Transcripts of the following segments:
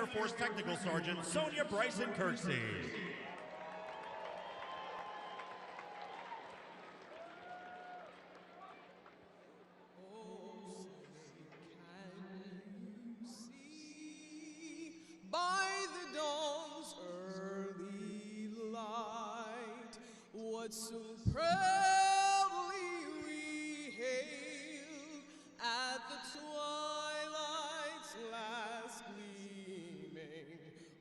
Air Force Technical Sergeant Sonia Bryson Kirksey. By the dawn's early light, what so proudly we hailed at the twilight's last gleaming,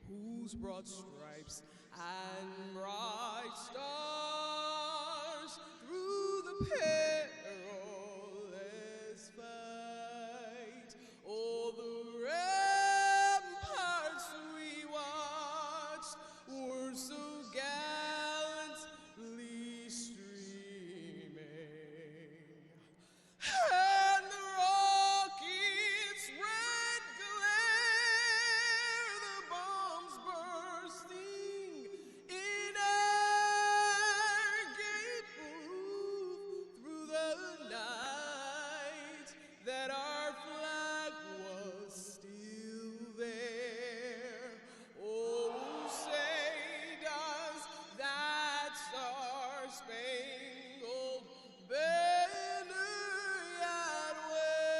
whose broad stripes and bright stars through the perilous fight, all the ramparts we watched were so gallantly streaming, and the rocket's red glare, the bombs bursting in air, gave proof through the night that our flag was still there. Oh, say does that star-spangled banner yet wave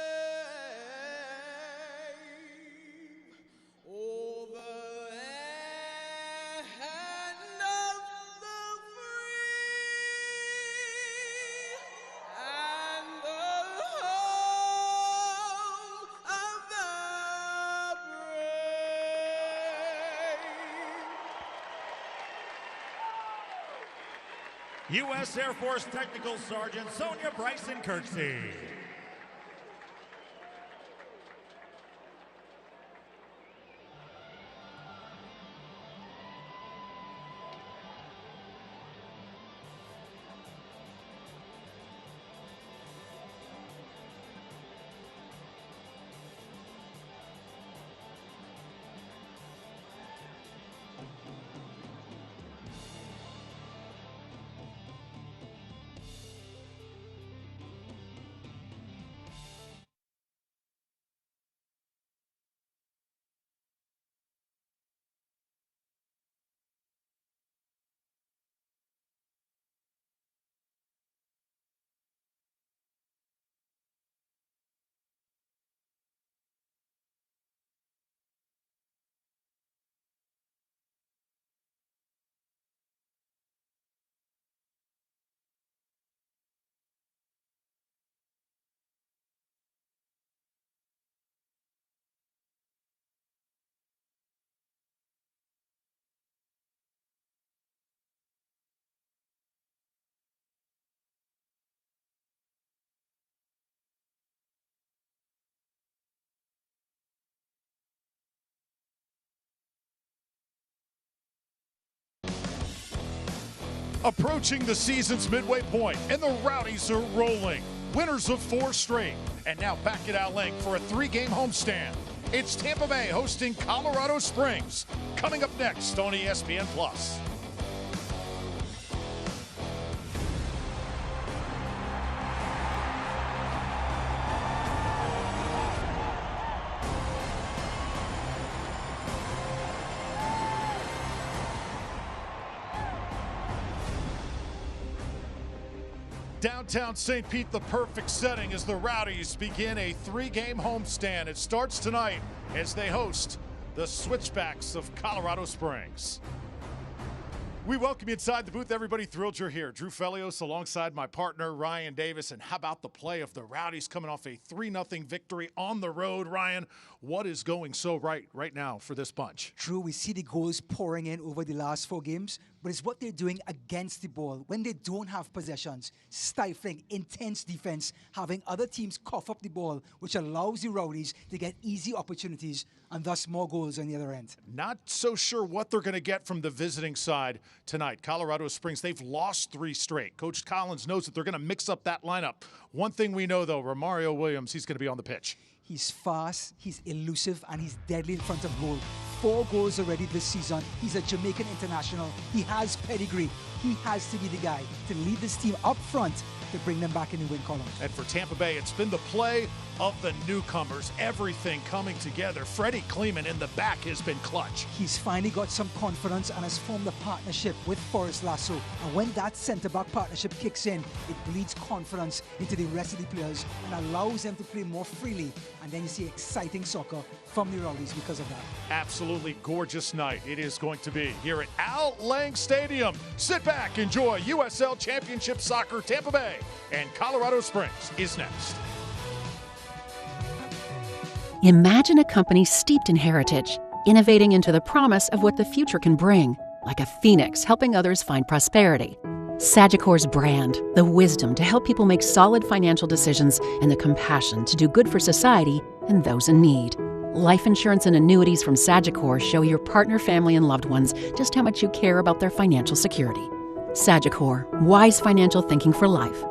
o'er the land of the free and the home of the brave. U.S. Air Force Technical Sergeant Sonia Bryson Kirksey. Approaching the season's midway point, and the Rowdies are rolling. Winners of 4 straight, and now back at Al Link for a 3-game homestand. It's Tampa Bay hosting Colorado Springs. Coming up next on ESPN+. Downtown St. Pete, the perfect setting as the Rowdies begin a 3-game homestand. It starts tonight as they host the Switchbacks of Colorado Springs. We welcome you inside the booth. Everybody thrilled you're here. Drew Felios alongside my partner, Ryan Davis. And how about the play of the Rowdies coming off a 3-0 victory on the road? Ryan, what is going so right now for this bunch? Drew, we see the goals pouring in over the last 4 games, but it's what they're doing against the ball when they don't have possessions, stifling, intense defense, having other teams cough up the ball, which allows the Rowdies to get easy opportunities and thus more goals on the other end. Not so sure what they're going to get from the visiting side tonight. Colorado Springs, they've lost 3 straight. Coach Collins knows that they're going to mix up that lineup. One thing we know, though, Romario Williams, he's going to be on the pitch. He's fast, he's elusive, and he's deadly in front of goal. 4 goals already this season. He's a Jamaican international. He has pedigree. He has to be the guy to lead this team up front to bring them back in the win column. And for Tampa Bay, it's been the play of the newcomers, everything coming together. Freddie Kleeman in the back has been clutch. He's finally got some confidence and has formed a partnership with Forrest Lasso. And when that centre-back partnership kicks in, it bleeds confidence into the rest of the players and allows them to play more freely. And then you see exciting soccer from the Rowdies because of that. Absolutely gorgeous night it is going to be here at Al Lang Stadium. Sit back, enjoy USL Championship Soccer. Tampa Bay and Colorado Springs is next. Imagine a company steeped in heritage, innovating into the promise of what the future can bring, like a phoenix helping others find prosperity. Sagicor's brand, the wisdom to help people make solid financial decisions, and the compassion to do good for society and those in need. Life insurance and annuities from Sagicor show your partner, family, and loved ones just how much you care about their financial security. Sagicor, wise financial thinking for life.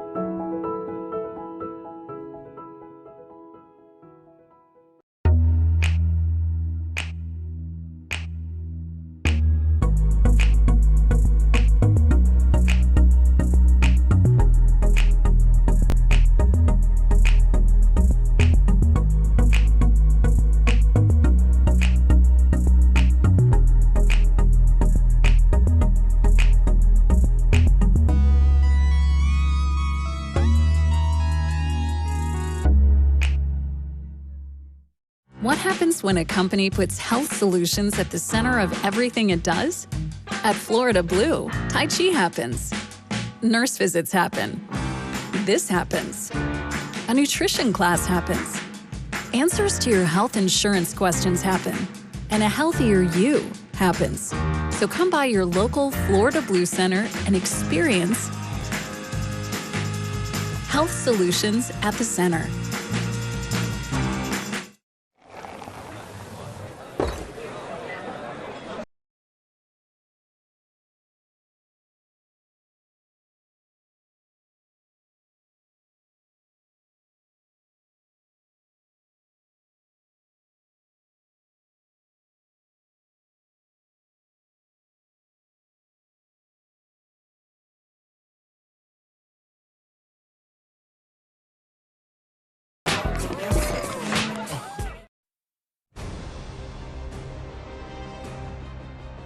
What happens when a company puts health solutions at the center of everything it does? At Florida Blue, Tai Chi happens. Nurse visits happen. This happens. A nutrition class happens. Answers to your health insurance questions happen. And a healthier you happens. So come by your local Florida Blue Center and experience health solutions at the center.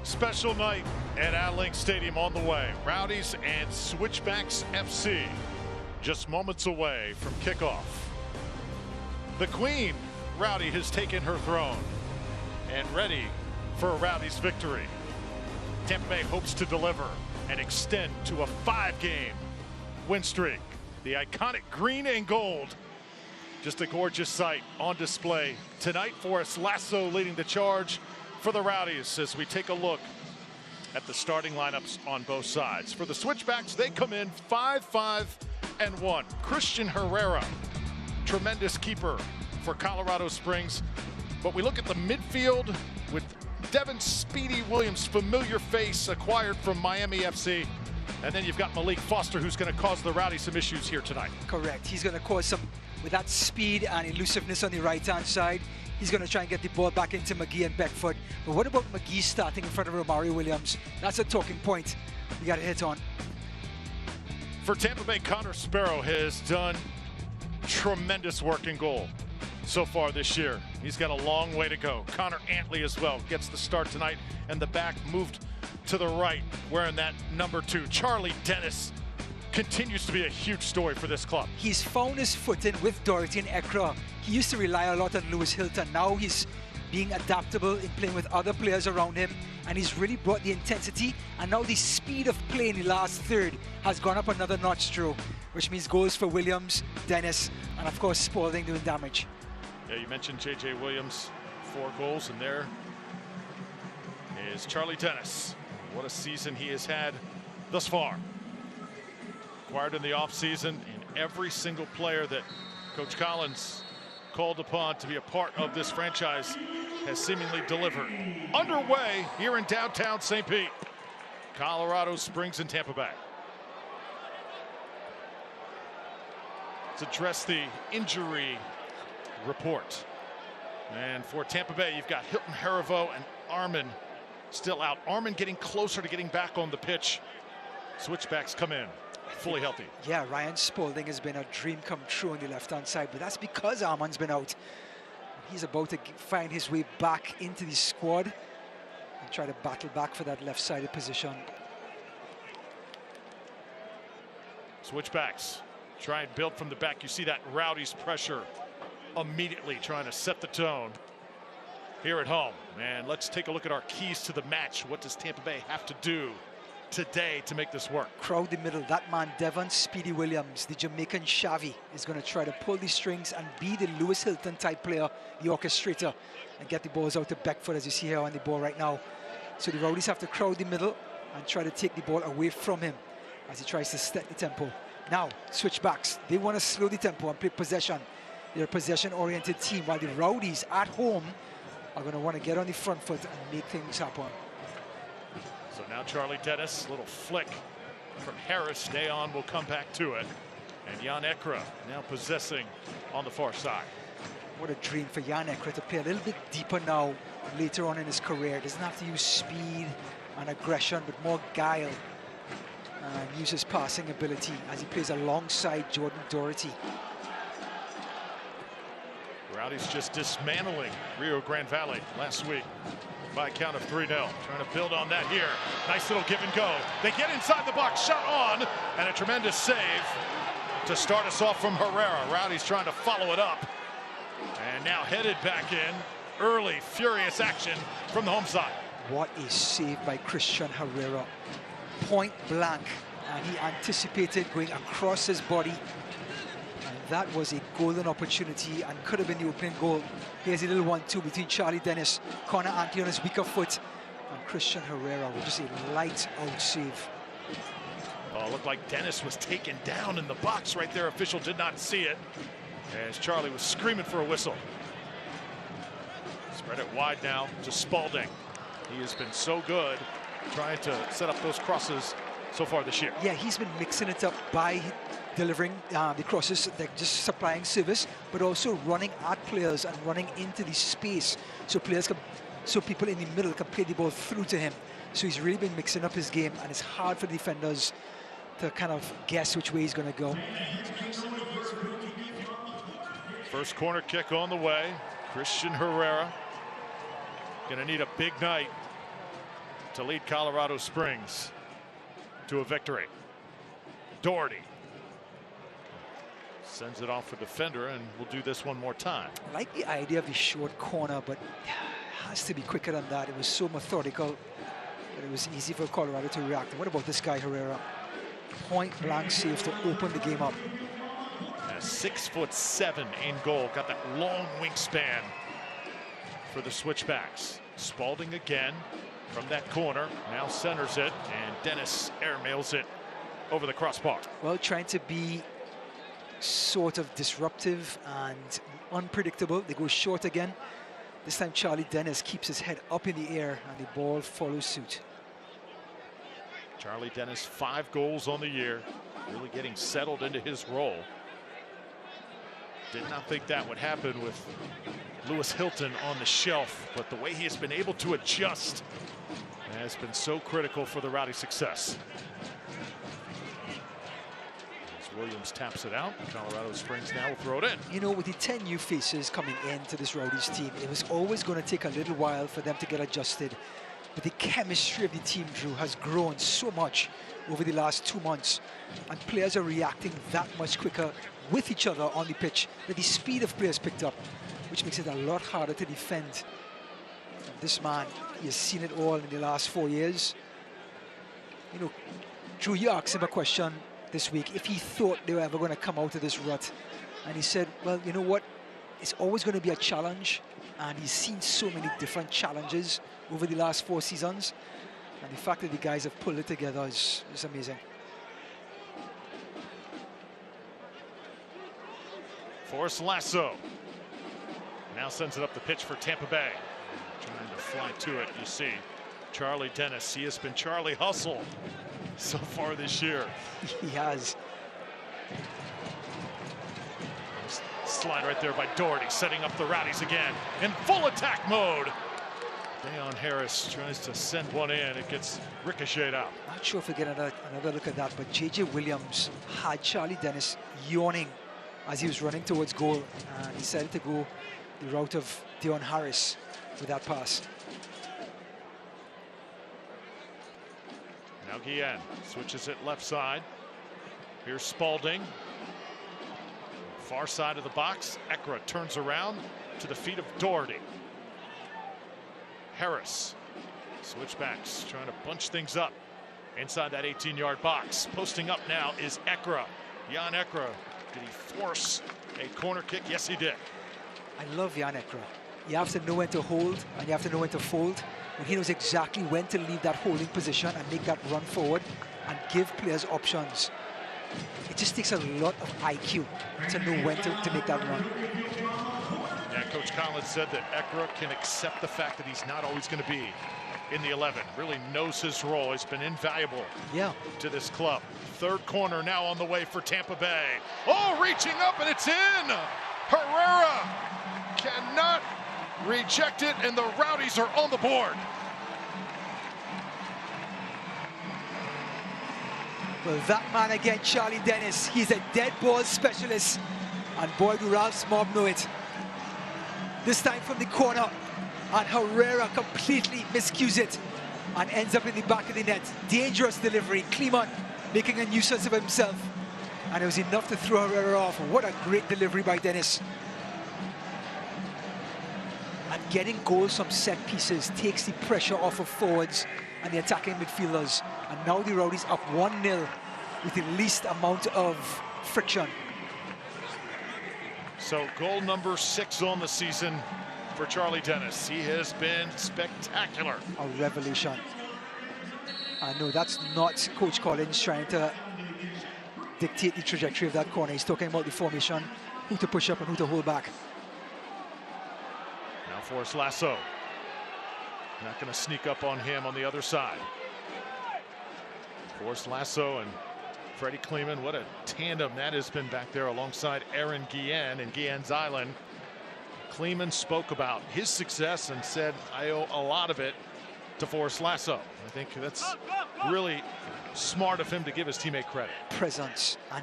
Special night at Al Lang Stadium on the way. Rowdies and Switchbacks FC just moments away from kickoff. The Queen, Rowdy, has taken her throne and ready for a Rowdies victory. Tampa Bay hopes to deliver and extend to a 5-game win streak. The iconic green and gold, just a gorgeous sight on display tonight. Forrest Lasso leading the charge for the Rowdies as we take a look at the starting lineups on both sides. For the Switchbacks, they come in 5-5-1. Christian Herrera, tremendous keeper for Colorado Springs. But we look at the midfield with Devin Speedy Williams, familiar face acquired from Miami FC. And then you've got Malik Foster, who's going to cause the Rowdies some issues here tonight. Correct. He's going to cause some, with that speed and elusiveness on the right-hand side, he's going to try and get the ball back into McGee and Beckford. But what about McGee starting in front of Romario Williams? That's a talking point we got to hit on. For Tampa Bay, Connor Sparrow has done tremendous work in goal so far this year. He's got a long way to go. Connor Antley as well gets the start tonight, and the back moved to the right, wearing that number 2. Charlie Dennis continues to be a huge story for this club. He's found his footing with Doherty and Ekra. He used to rely a lot on Lewis Hilton. Now he's being adaptable in playing with other players around him, and he's really brought the intensity, and now the speed of play in the last third has gone up another notch through, which means goals for Williams, Dennis, and of course Spalding doing damage. Yeah, you mentioned J.J. Williams, 4 goals, and there is Charlie Dennis. What a season he has had thus far. Acquired in the offseason, and every single player that Coach Collins called upon to be a part of this franchise has seemingly delivered. Underway here in downtown St. Pete. Colorado Springs and Tampa Bay. Let's address the injury report. And for Tampa Bay, you've got Hilton Harivo and Armin still out. Armin getting closer to getting back on the pitch. Switchbacks come in. fully healthy. Yeah, Ryan Spalding has been a dream come true on the left-hand side, but that's because Armand's been out. He's about to find his way back into the squad and try to battle back for that left-sided position. Switchbacks. Try and build from the back. You see that Rowdies pressure immediately trying to set the tone here at home. And let's take a look at our keys to the match. What does Tampa Bay have to do today to make this work? Crowd the middle. That man, Devon Speedy Williams, the Jamaican Xavi, is going to try to pull the strings and be the Lewis Hilton type player, the orchestrator, and get the balls out to Beckford, as you see here on the ball right now. So the Rowdies have to crowd the middle and try to take the ball away from him as he tries to set the tempo. Now, switchbacks. They want to slow the tempo and play possession. They're a possession-oriented team, while the Rowdies at home are going to want to get on the front foot and make things happen. So now Charlie Dennis, little flick from Harris. Stay on, we'll come back to it. And Jan Ekra now possessing on the far side. What a dream for Jan Ekra to play a little bit deeper now, later on in his career. Doesn't have to use speed and aggression, but more guile. And use his passing ability as he plays alongside Jordan Doherty. Rowdies just dismantling Rio Grande Valley last week by a count of 3-0. Trying to build on that here. Nice little give and go. They get inside the box, shot on, and a tremendous save to start us off from Herrera. Rowdies trying to follow it up. And now headed back in. Early, furious action from the home side. What a save by Christian Herrera. Point blank, and he anticipated going across his body, and that was a golden opportunity and could have been the opening goal. Here's a little 1-2 between Charlie Dennis, Connor Antley on his weaker foot, and Christian Herrera with just a light out save. Oh, it looked like Dennis was taken down in the box right there. Official did not see it as Charlie was screaming for a whistle. Spread it wide now to Spalding. He has been so good trying to set up those crosses so far this year. Yeah, he's been mixing it up by delivering the crosses, they're just supplying service, but also running at players and running into the space so people in the middle can play the ball through to him. So he's really been mixing up his game, and it's hard for the defenders to kind of guess which way he's going to go. First corner kick on the way. Christian Herrera going to need a big night to lead Colorado Springs to a victory. Doherty sends it off for defender, and we'll do this one more time. I like the idea of the short corner, but it has to be quicker than that. It was so methodical that it was easy for Colorado to react. And what about this guy, Herrera? Point blank save to open the game up. 6'7" in goal, got that long wingspan for the Switchbacks. Spalding again from that corner, now centers it, and Dennis airmails it over the crossbar. Well, trying to be sort of disruptive and unpredictable. They go short again. This time Charlie Dennis keeps his head up in the air, and the ball follows suit. Charlie Dennis, 5 goals on the year, really getting settled into his role. Did not think that would happen with Lewis Hilton on the shelf, but the way he has been able to adjust has been so critical for the Rowdy success. As Williams taps it out, Colorado Springs now will throw it in. You know, with the 10 new faces coming into this Rowdies team, it was always going to take a little while for them to get adjusted. But the chemistry of the team, Drew, has grown so much over the last 2 months, and players are reacting that much quicker with each other on the pitch that the speed of players picked up, which makes it a lot harder to defend. And this man, he has seen it all in the last 4 years. You know, Drew, you asked him a question this week if he thought they were ever going to come out of this rut, and he said, well, you know what, it's always going to be a challenge, and he's seen so many different challenges over the last 4 seasons, and the fact that the guys have pulled it together is amazing. Forrest Lasso now sends it up the pitch for Tampa Bay. Trying to fly to it, you see Charlie Dennis. He has been Charlie Hustle so far this year. He has. Slide right there by Doherty, setting up the Rowdies again in full attack mode. Deion Harris tries to send one in. It gets ricocheted out. Not sure if we get another look at that, but J.J. Williams had Charlie Dennis yawning as he was running towards goal, and he decided to go the route of Deion Harris with that pass. Now Guillen switches it left side. Here's Spalding. Far side of the box. Ekra turns around to the feet of Doherty. Harris. Switchbacks trying to bunch things up inside that 18-yard box. Posting up now is Ekra. Jan Ekra. Did he force a corner kick? Yes, he did. I love Jan Ekra. You have to know when to hold and you have to know when to fold. And he knows exactly when to leave that holding position and make that run forward and give players options. It just takes a lot of IQ to know when to make that run. Yeah, Coach Collins said that Ekra can accept the fact that he's not always going to be in the 11. Really knows his role. He's been invaluable to this club. Third corner now on the way for Tampa Bay. Oh, reaching up and it's in! Herrera cannot reject it, and the Rowdies are on the board. Well, that man again, Charlie Dennis, he's a dead ball specialist. And boy, do Ralph's mob know it. This time from the corner, and Herrera completely miscues it and ends up in the back of the net. Dangerous delivery. Kleeman making a nuisance of himself. And it was enough to throw Herrera off. What a great delivery by Dennis. And getting goals from set pieces takes the pressure off of forwards and the attacking midfielders. And now the Rowdies up 1-0 with the least amount of friction. So goal number 6 on the season for Charlie Dennis. He has been spectacular. A revolution. I know that's not Coach Collins trying to dictate the trajectory of that corner. He's talking about the formation, who to push up and who to hold back. Now Forrest Lasso. Not going to sneak up on him on the other side. Forrest Lasso and Freddie Kleeman. What a tandem that has been back there alongside Aaron Guillen and Guillen's Island. Kleeman spoke about his success and said, I owe a lot of it to Forrest Lasso. I think that's really smart of him to give his teammate credit. Presence. And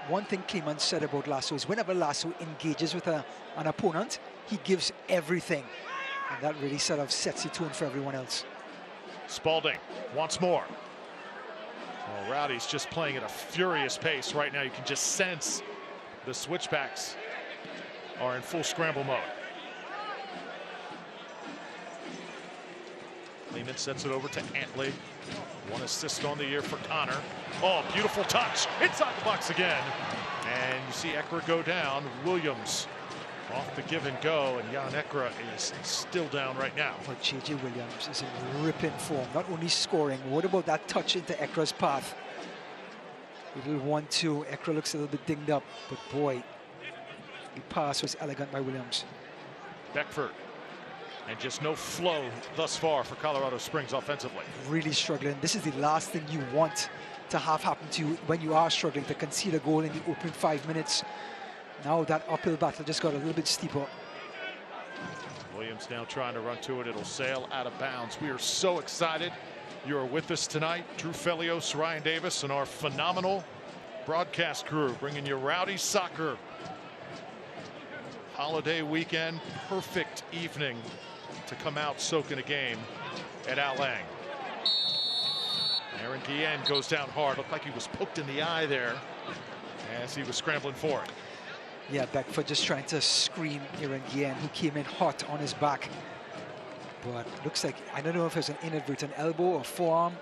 one thing Kleeman said about Lasso is whenever Lasso engages with an opponent, he gives everything. And that really sort of sets the tone for everyone else. Spalding once more. Well, Rowdies just playing at a furious pace right now. You can just sense the Switchbacks are in full scramble mode. Lehman sets it over to Antley. 1 assist on the year for Connor. Oh, beautiful touch inside the box again. And you see Ekra go down. Williams off the give and go, and Jan Ekra is still down right now. But J.J. Williams is in ripping form, not only scoring. What about that touch into Ekra's path? A little 1-2. Ekra looks a little bit dinged up, but boy, the pass was elegant by Williams. Beckford, and just no flow thus far for Colorado Springs offensively. Really struggling. This is the last thing you want to have happen to you when you are struggling, to concede a goal in the opening 5 minutes. Now that uphill battle just got a little bit steeper. Williams now trying to run to it. It'll sail out of bounds. We are so excited you are with us tonight. Drew Felios, Ryan Davis, and our phenomenal broadcast crew bringing you Rowdies soccer. Holiday weekend, perfect evening to come out soaking a game at Al Lang. Aaron Guillen goes down hard. Looked like he was poked in the eye there as he was scrambling for it. Yeah, Beckford just trying to screen Aaron Guillen, who came in hot on his back. But looks like, I don't know if it was an inadvertent elbow or forearm.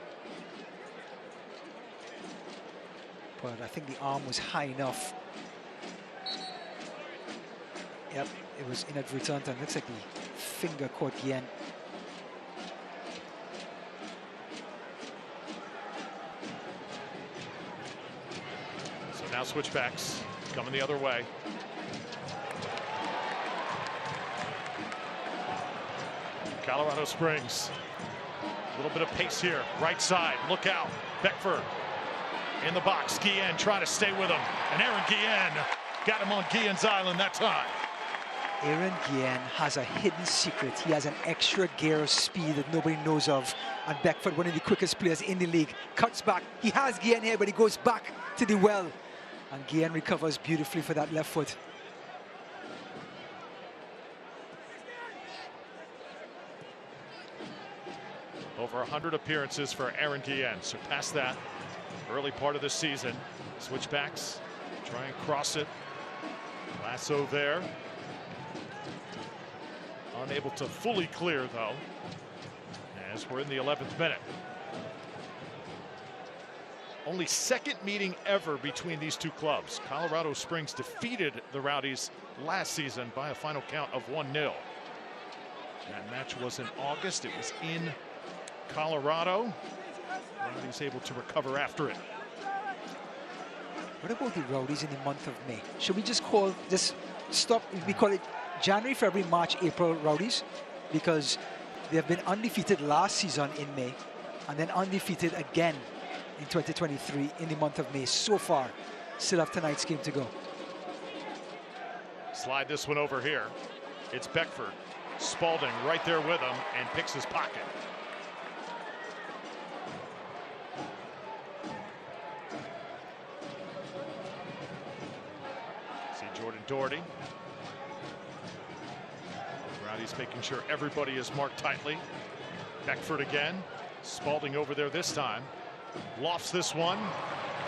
But I think the arm was high enough. Yep, it was inadvertent, and looks like the finger caught Guillen. So now Switchbacks coming the other way. Colorado Springs. A little bit of pace here. Right side. Look out. Beckford in the box. Guillen trying to stay with him. And Aaron Guillen got him on Guillen's Island that time. Aaron Guillen has a hidden secret. He has an extra gear of speed that nobody knows of. And Beckford, one of the quickest players in the league, cuts back. He has Guillen here, but he goes back to the well. And Guillen recovers beautifully for that left foot. Over 100 appearances for Aaron Guillen. Surpassed that early part of the season. Switchbacks, try and cross it. Lasso there. Unable to fully clear, though, as we're in the 11th minute. Only second meeting ever between these two clubs. Colorado Springs defeated the Rowdies last season by a final count of 1-0. That match was in August. It was in Colorado. Rowdies able to recover after it. What about the Rowdies in the month of May? Should we just call this, stop, we call it January, February, March, April Rowdies? Because they have been undefeated last season in May and then undefeated again in 2023 in the month of May. So far, still have tonight's game to go. Slide this one over here. It's Beckford. Spalding right there with him and picks his pocket. See Jordan Doherty. Rowdies making sure everybody is marked tightly. Beckford again. Spalding over there this time. Lofts this one.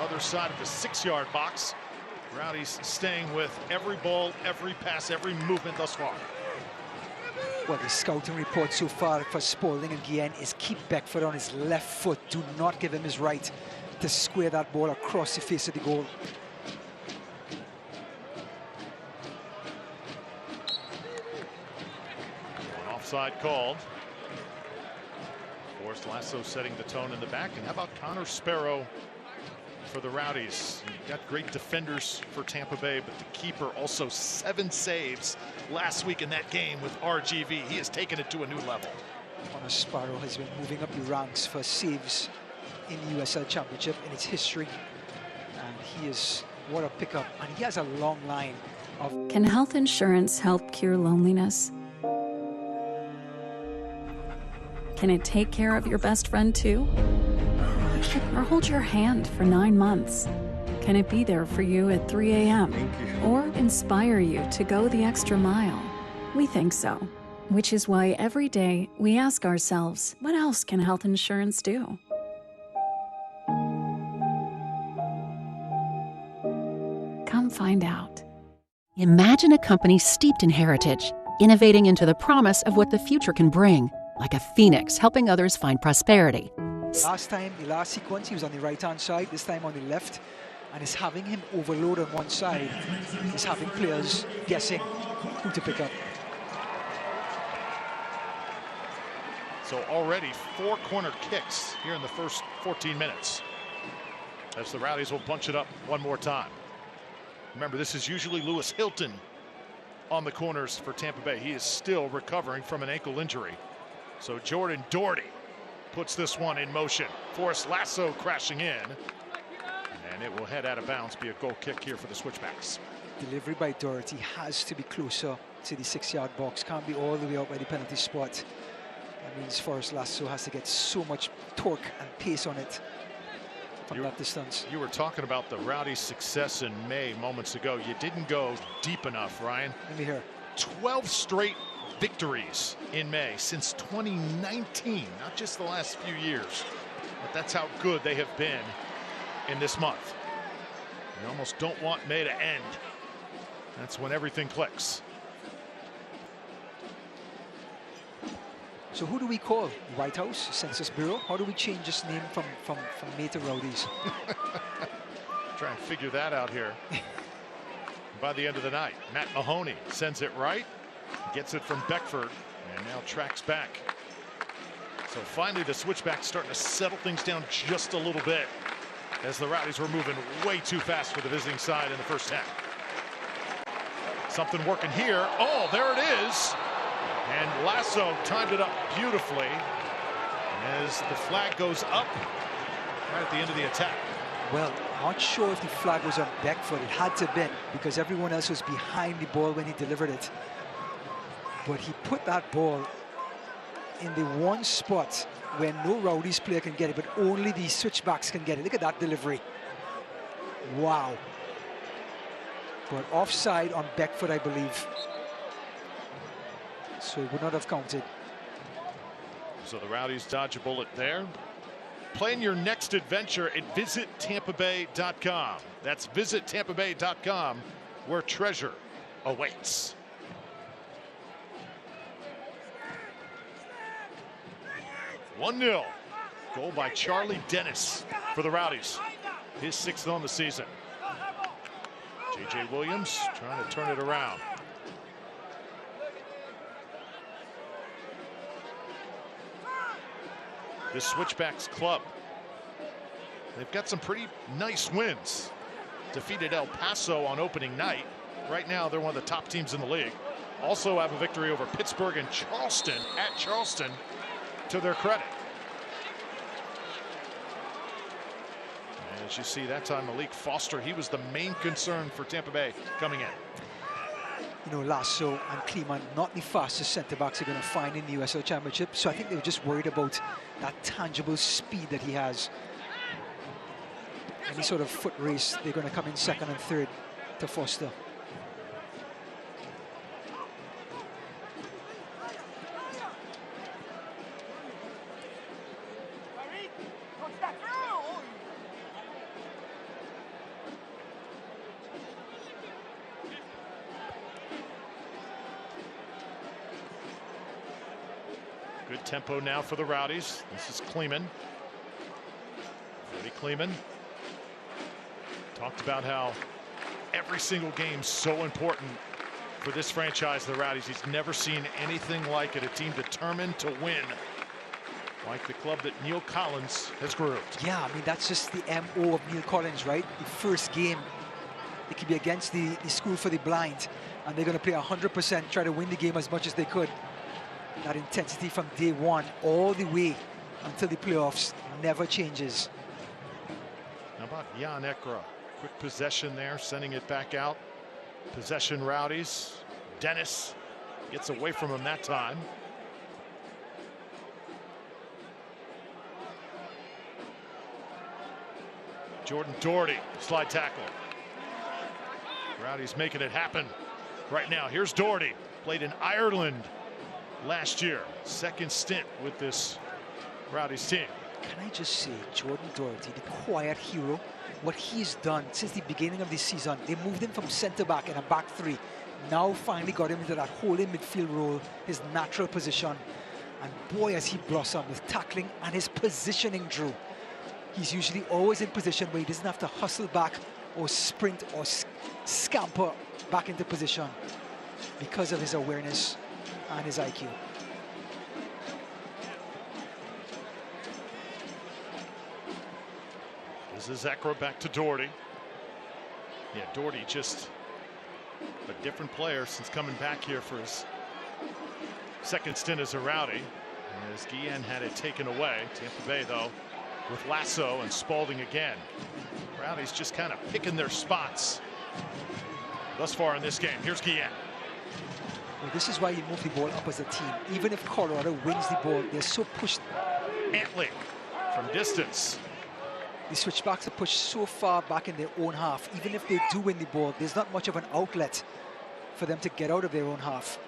Other side of the 6-yard box. Rowdies staying with every ball, every pass, every movement thus far. Well, the scouting report so far for Spalding and Guillen is keep Beckford on his left foot. Do not give him his right to square that ball across the face of the goal. An offside called. Forrest Lasso setting the tone in the back. And how about Connor Sparrow for the Rowdies? You've got great defenders for Tampa Bay, but the keeper also 7 saves last week in that game with RGV. He has taken it to a new level. Connor Sparrow has been moving up the ranks for saves in the USL Championship in its history. And he is, what a pickup. And he has a long line of... Can health insurance help cure loneliness? Can it take care of your best friend too? Or hold your hand for 9 months? Can it be there for you at 3 a.m.? Or inspire you to go the extra mile? We think so, which is why every day we ask ourselves, what else can health insurance do? Come find out. Imagine a company steeped in heritage, innovating into the promise of what the future can bring, like a phoenix helping others find prosperity. Last time, the last sequence, he was on the right-hand side, this time on the left, and it's having him overload on one side. It's having players guessing who to pick up. So already 4 corner kicks here in the first 14 minutes. As the Rowdies will bunch it up one more time. Remember, this is usually Lewis Hilton on the corners for Tampa Bay. He is still recovering from an ankle injury. So Jordan Doherty puts this one in motion. Forrest Lasso crashing in. And it will head out of bounds, be a goal kick here for the Switchbacks. Delivery by Doherty has to be closer to the 6-yard box. Can't be all the way out by the penalty spot. That means Forrest Lasso has to get so much torque and pace on it from that distance. You were talking about the Rowdies' success in May moments ago. You didn't go deep enough, Ryan. Let me hear. 12 straight victories in May since 2019, not just the last few years, but that's how good they have been in this month. You almost don't want May to end. That's when everything clicks. So who do we call? White House, Census Bureau? How do we change this name from May to Rowdies? Try and figure that out here. By the end of the night, Matt Mahoney sends it right. Gets it from Beckford and now tracks back. So finally the Switchbacks starting to settle things down just a little bit as the Rowdies were moving way too fast for the visiting side in the first half. Something working here. Oh, there it is. And Lasso timed it up beautifully as the flag goes up right at the end of the attack. Well, not sure if the flag was on Beckford. It had to have been because everyone else was behind the ball when he delivered it. But he put that ball in the one spot where no Rowdies player can get it, but only the Switchbacks can get it. Look at that delivery. Wow. But offside on Beckford, I believe. So it would not have counted. So the Rowdies dodge a bullet there. Plan your next adventure at visitTampaBay.com. That's visitTampaBay.com, where treasure awaits. One 0. Goal by Charlie Dennis for the Rowdies. His 6th on the season. J.J. Williams trying to turn it around. This Switchbacks club, they've got some pretty nice wins. Defeated El Paso on opening night. Right now, they're one of the top teams in the league. Also have a victory over Pittsburgh and Charleston at Charleston, to their credit. And as you see, that time Malik Foster, he was the main concern for Tampa Bay coming in. You know, Lasso and Kleeman, not the fastest centre-backs you're going to find in the USL Championship. So I think they were just worried about that tangible speed that he has. Any sort of foot race, they're going to come in second and third to Foster. Good tempo now for the Rowdies. This is Kleeman. Freddie Kleeman talked about how every single game's so important for this franchise, the Rowdies. He's never seen anything like it. A team determined to win, like the club that Neil Collins has groomed. Yeah, I mean, that's just the MO of Neil Collins, right? The first game, it could be against the school for the blind, and they're going to play 100%, try to win the game as much as they could. That intensity from day one all the way until the playoffs never changes. How about Jan Ekra? Quick possession there, sending it back out. Possession Rowdies. Dennis gets away from him that time. Jordan Doherty, slide tackle. Rowdies making it happen right now. Here's Doherty, played in Ireland last year. Second stint with this Rowdies team. Can I just say, Jordan Doherty, the quiet hero, what he's done since the beginning of this season. They moved him from centre-back in a back three. Now finally got him into that holding midfield role, his natural position. And boy, has he blossomed with tackling and his positioning, Drew. He's usually always in position where he doesn't have to hustle back or sprint or scamper back into position because of his awareness and his IQ. This is Ekra back to Doherty. Yeah, Doherty just a different player since coming back here for his second stint as a Rowdy. As Guillen had it taken away. Tampa Bay, though, with Lasso and Spalding again. Rowdy's just kind of picking their spots thus far in this game. Here's Guillen. Well, this is why you move the ball up as a team. Even if Colorado wins the ball, they're so pushed. Antley from distance. The Switchbacks are pushed so far back in their own half. Even if they do win the ball, there's not much of an outlet for them to get out of their own half.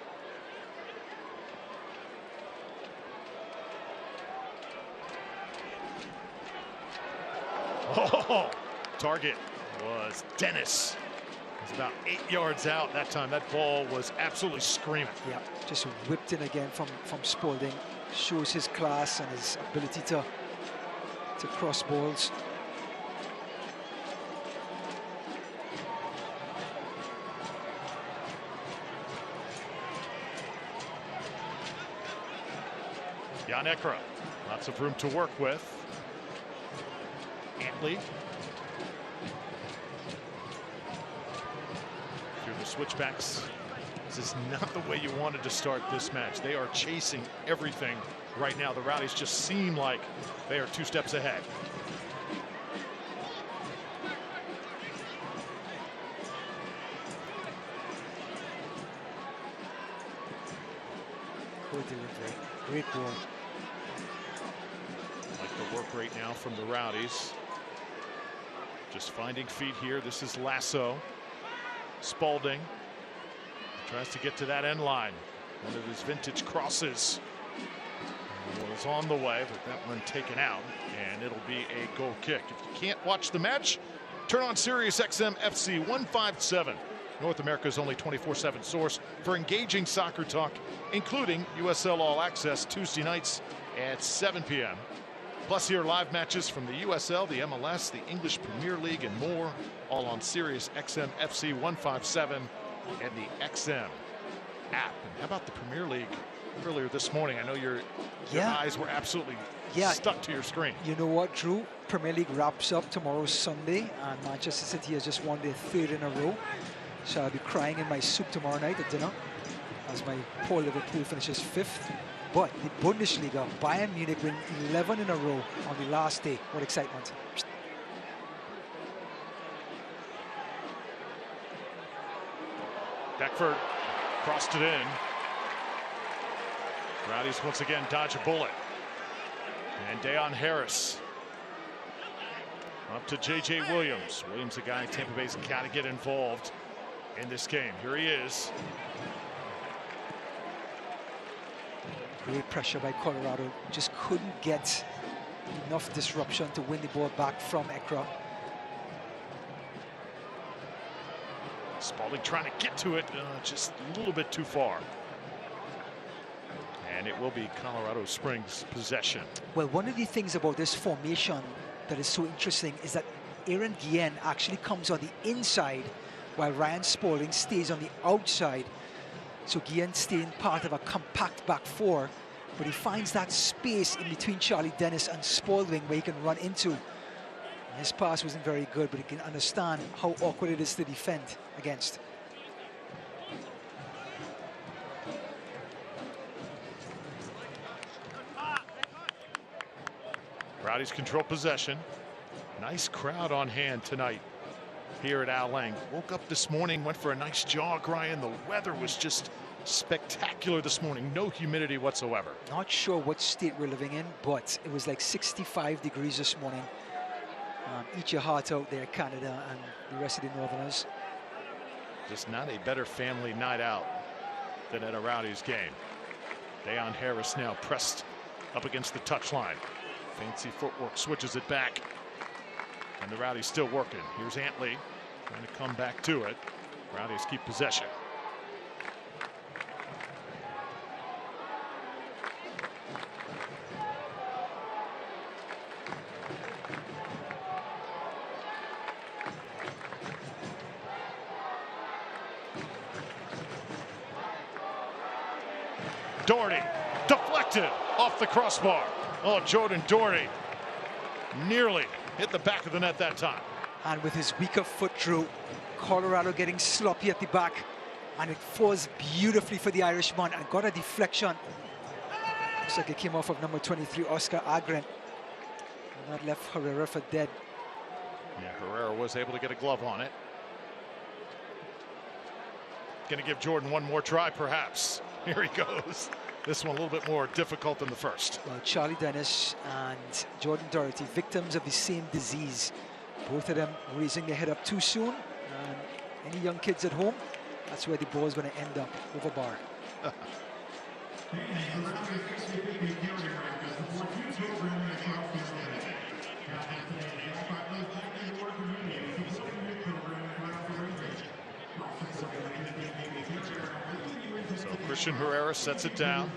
Oh, target was Dennis. He's about 8 yards out that time. That ball was absolutely screaming. Yeah, just whipped in again from Spalding. Shows his class and his ability to cross balls. Jan Ekra, lots of room to work with. Antley. Through the Switchbacks. This is not the way you wanted to start this match. They are chasing everything right now. The Rowdies just seem like they are 2 steps ahead. Poor delivery. Great ball. Like the work rate now from the Rowdies. Just finding feet here. This is Lasso. Spalding tries to get to that end line. One of his vintage crosses was on the way, but that one taken out, and it'll be a goal kick. If you can't watch the match, turn on Sirius XM FC 157, North America's only 24/7 source for engaging soccer talk, including USL All Access Tuesday nights at 7 p.m. Plus, hear live matches from the USL, the MLS, the English Premier League, and more, all on Sirius XM FC 157 and the XM app. And how about the Premier League earlier this morning? I know your eyes were absolutely stuck to your screen. You know what, Drew? Premier League wraps up tomorrow, Sunday, and Manchester City has just won their 3rd in a row. So I'll be crying in my soup tomorrow night at dinner as my poor Liverpool finishes 5th. But the Bundesliga, Bayern Munich win 11 in a row on the last day. What excitement. Beckford crossed it in. Rowdies once again dodge a bullet. And Deon Harris up to J.J. Williams. Williams, a guy Tampa Bay's got to get involved in this game. Here he is. Great pressure by Colorado. Just couldn't get enough disruption to win the ball back from Ekra. Spalding trying to get to it, just a little bit too far. And it will be Colorado Springs possession. Well, one of the things about this formation that is so interesting is that Aaron Guillen actually comes on the inside while Ryan Spalding stays on the outside. So Guillen staying part of a compact back four, but he finds that space in between Charlie Dennis and Spalding where he can run into. His pass wasn't very good, but he can understand how awkward it is to defend against. Rowdies control possession. Nice crowd on hand tonight here at Al Lang. Woke up this morning, went for a nice jog, Ryan. The weather was just spectacular this morning. No humidity whatsoever. Not sure what state we're living in, but it was like 65 degrees this morning. Eat your heart out there, Canada and the rest of the Northerners. Just not a better family night out than at a Rowdies game. Deon Harris now pressed up against the touchline. Fancy footwork, switches it back. And the Rowdies still working. Here's Antley trying to come back to it. Rowdies keep possession. Doherty deflected off the crossbar. Oh, Jordan Doherty nearly hit the back of the net that time. And with his weaker foot, Drew, Colorado getting sloppy at the back, and it falls beautifully for the Irishman and got a deflection. Looks like it came off of number 23, Oscar Agren. And that left Herrera for dead. Yeah, Herrera was able to get a glove on it. Going to give Jordan one more try, perhaps. Here he goes. This one a little bit more difficult than the first. Well, Charlie Dennis and Jordan Doherty, victims of the same disease. Both of them raising their head up too soon. And any young kids at home, that's where the ball is going to end up, over bar. So Christian Herrera sets it down.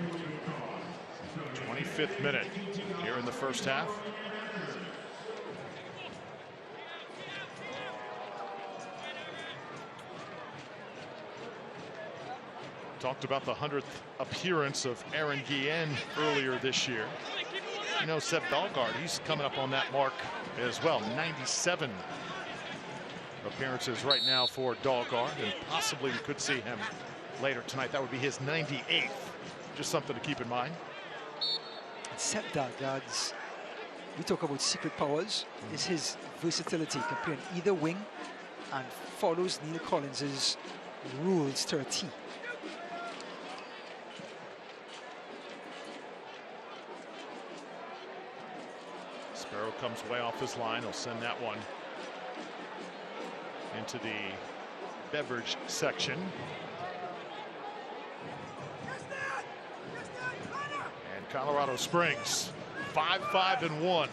25th minute here in the first half. Talked about the 100th appearance of Aaron Guillen earlier this year. You know, Seb Dahlgaard, he's coming up on that mark as well. 97 appearances right now for Dahlgaard, and possibly we could see him later tonight. That would be his 98th. Just something to keep in mind. Seb Dahlgaard's, we talk about secret powers, is his versatility, comparing either wing and follows Neil Collins's rules to a T. Sparrow comes way off his line. He'll send that one into the beverage section. And Colorado Springs 5-5-1,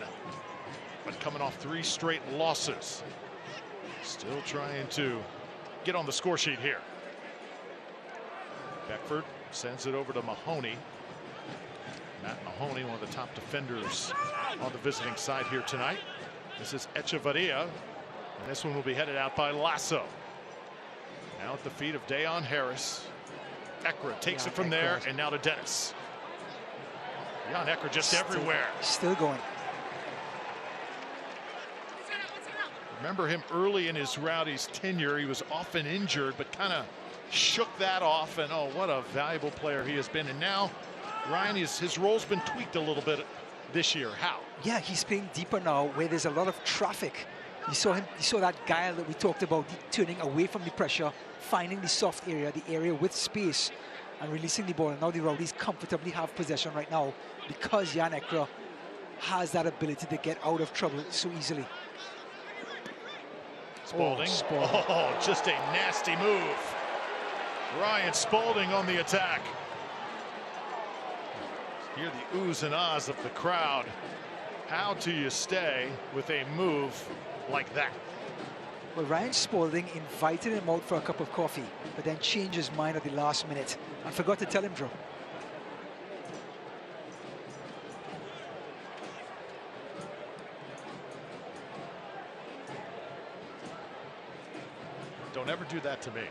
but coming off 3 straight losses. Still trying to get on the score sheet here. Beckford sends it over to Mahoney. Matt Mahoney, one of the top defenders on the visiting side here tonight. This is Echevarria, and this one will be headed out by Lasso. Now at the feet of Dayon Harris. Ekra takes it from there, and now to Dennis. Jan Ekra just everywhere. Still going. Remember him early in his Rowdies tenure. He was often injured, but kind of shook that off, and oh, what a valuable player he has been. And now Ryan, his role's been tweaked a little bit this year. How? Yeah, he's playing deeper now where there's a lot of traffic. You saw that guile that we talked about, turning away from the pressure, finding the soft area, the area with space, and releasing the ball. And now the Rowdies comfortably have possession right now because Jan Ekra has that ability to get out of trouble so easily. Spalding. Oh, just a nasty move. Ryan Spalding on the attack. Hear the oohs and ahs of the crowd. How do you stay with a move like that? Well, Ryan Spalding invited him out for a cup of coffee, but then changed his mind at the last minute and forgot to tell him, Drew. Don't ever do that to me.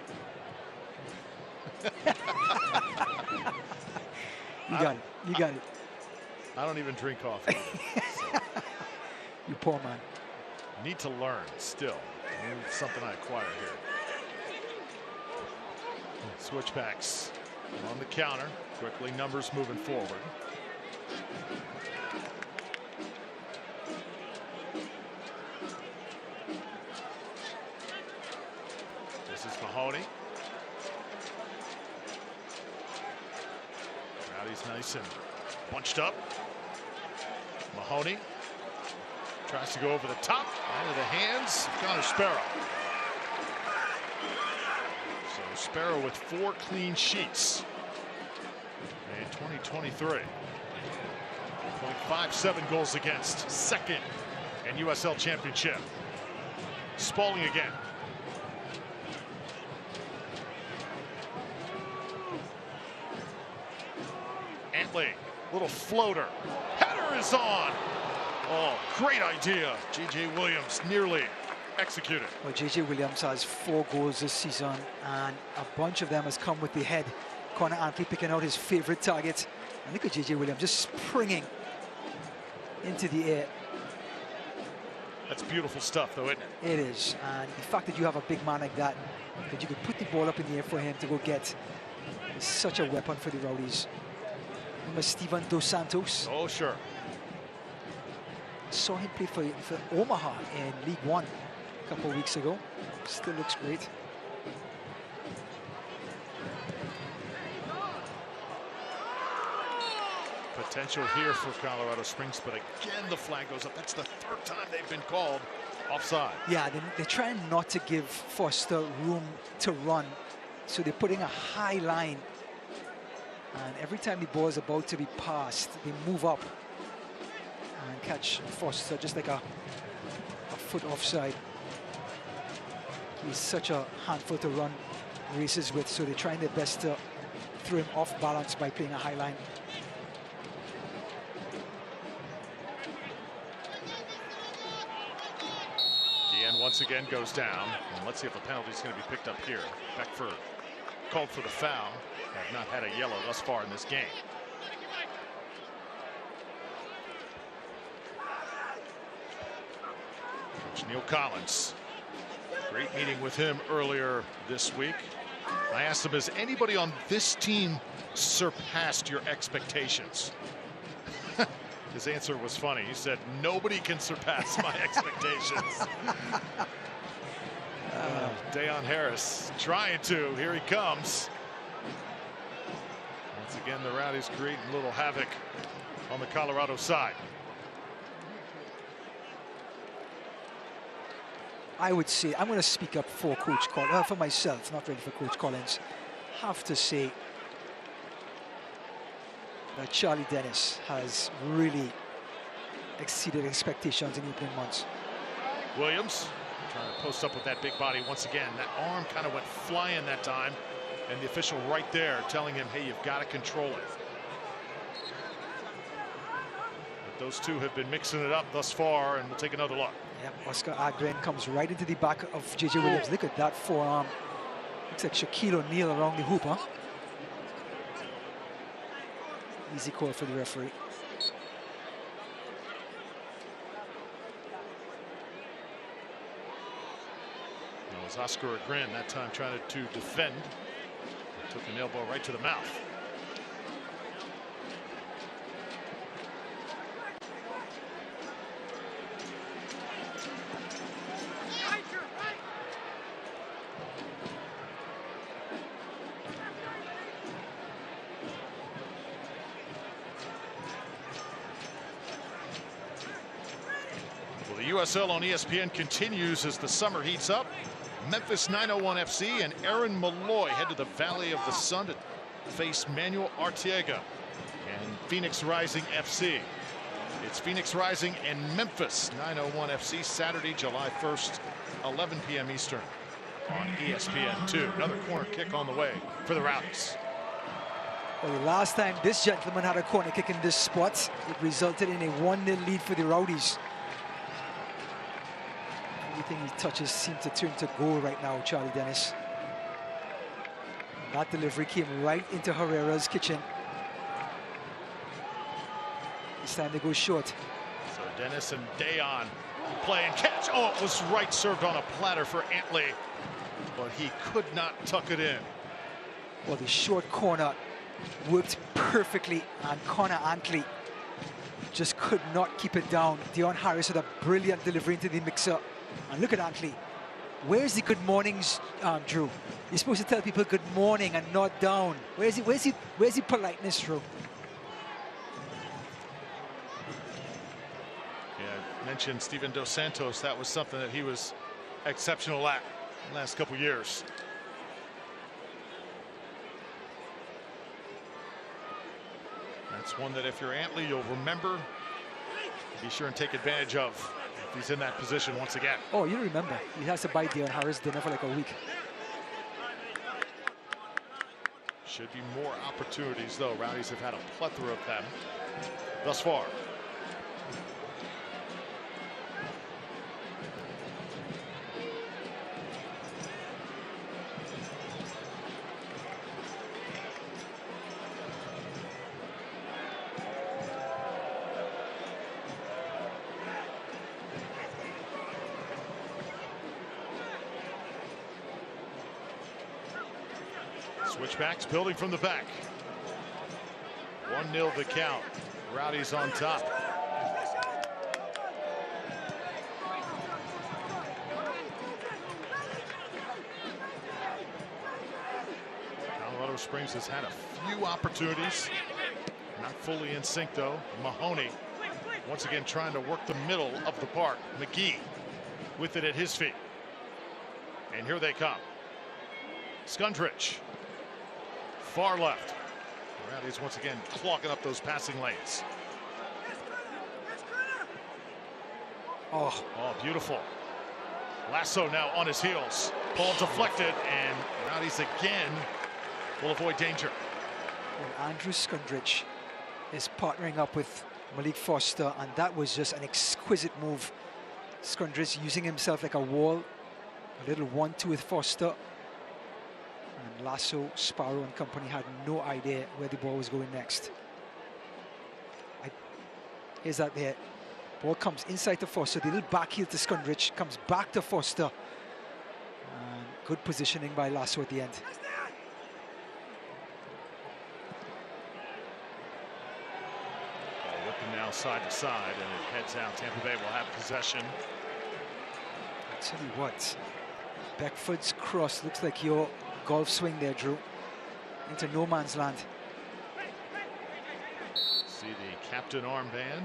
You got it. You got it. I don't even drink coffee. So. You poor man. Need to learn still. It's something I acquire here. Switchbacks on the counter. Quickly, numbers moving forward. This is Mahoney. Rowdy's nice and bunched up. Mahoney tries to go over the top, into the hands of Connor Sparrow. So Sparrow with 4 clean sheets in 2023. 0.57 goals against, second in USL Championship. Spalding again. Antley, little floater. Header is on. Oh, great idea. J.J. Williams nearly executed. Well, J.J. Williams has 4 goals this season, and a bunch of them has come with the head. Connor Antley picking out his favorite target. And look at J.J. Williams just springing into the air. That's beautiful stuff, though, isn't it? It is. And the fact that you have a big man like that you could put the ball up in the air for him to go get, is such a weapon for the Rowdies. Remember Steven Dos Santos? Oh, sure. Saw him play for Omaha in League One a couple of weeks ago. Still looks great. Potential here for Colorado Springs, but again the flag goes up. That's the 3rd time they've been called offside. Yeah, they're trying not to give Foster room to run, so they're putting a high line, and every time the ball is about to be passed, they move up and catch Foster just like a foot offside. He's such a handful to run races with, so they're trying their best to throw him off balance by playing a high line. Dean once again goes down, and let's see if a penalty is going to be picked up here. Beckford called for the foul. Have not had a yellow thus far in this game. Coach Neil Collins. Great meeting with him earlier this week. I asked him, has anybody on this team surpassed your expectations? His answer was funny. He said, nobody can surpass my expectations. Dayon Harris trying to. Here he comes. Once again, the Rowdies creating a little havoc on the Colorado side. I would say, I'm going to speak up for for myself, not really for Coach Collins. Have to say that Charlie Dennis has really exceeded expectations in the opening months. Williams trying to post up with that big body once again. That arm kind of went flying that time, and the official right there telling him, hey, you've got to control it. But those two have been mixing it up thus far, and we'll take another look. Yeah, Oscar Agren comes right into the back of J.J. Williams. Look at that forearm. Looks like Shaquille O'Neal around the hoop, huh? Easy call for the referee. It was Oscar Agren that time trying to defend. Took an elbow right to the mouth. Well, the USL on ESPN continues as the summer heats up. Memphis 901 FC and Aaron Malloy head to the Valley of the Sun to face Manuel Arteaga and Phoenix Rising FC. It's Phoenix Rising and Memphis 901 FC Saturday, July 1st, 11 p.m. Eastern on ESPN2. Another corner kick on the way for the Rowdies. Well, the last time this gentleman had a corner kick in this spot, it resulted in a 1-0 lead for the Rowdies. Everything he touches seems to turn to goal right now, Charlie Dennis. That delivery came right into Herrera's kitchen. This time they go short. So Dennis and Dayon play and catch. Oh, it was right served on a platter for Antley, but he could not tuck it in. Well, the short corner worked perfectly, and Connor Antley just could not keep it down. Dion Harris with a brilliant delivery into the mixer. And look at Antley. Where's the good mornings, Drew? You're supposed to tell people good morning and not down. Where's the politeness, Drew? Yeah, I mentioned Steven Dos Santos. That was something that he was exceptional at the last couple years. That's one that if you're Antley, you'll remember. Be sure and take advantage of if he's in that position once again. Oh, you remember. He has to buy Dion Harris dinner for like a week. Should be more opportunities, though. Rowdies have had a plethora of them thus far. Switchbacks building from the back. 1-0 the count. Rowdies on top. Colorado Springs has had a few opportunities. Not fully in sync, though. Mahoney once again trying to work the middle of the park. McGee with it at his feet. And here they come. Skundrich. Far left. Rowdies once again clogging up those passing lanes. Oh, beautiful. Lasso now on his heels. Ball deflected, and Rowdies again will avoid danger. and Andrew Skundrich is partnering up with Malik Foster, and that was just an exquisite move. Skundrich using himself like a wall. A little 1-2 with Foster. And Lasso, Sparrow and company had no idea where the ball was going next. Here's that there. Ball comes inside to Foster. The little back heel to Skundrich. Comes back to Foster. And good positioning by Lasso at the end. Whipping now side to side, and it heads out. Tampa Bay will have possession. I'll tell you what. Beckford's cross looks like your golf swing there, Drew. Into no man's land. See the captain armband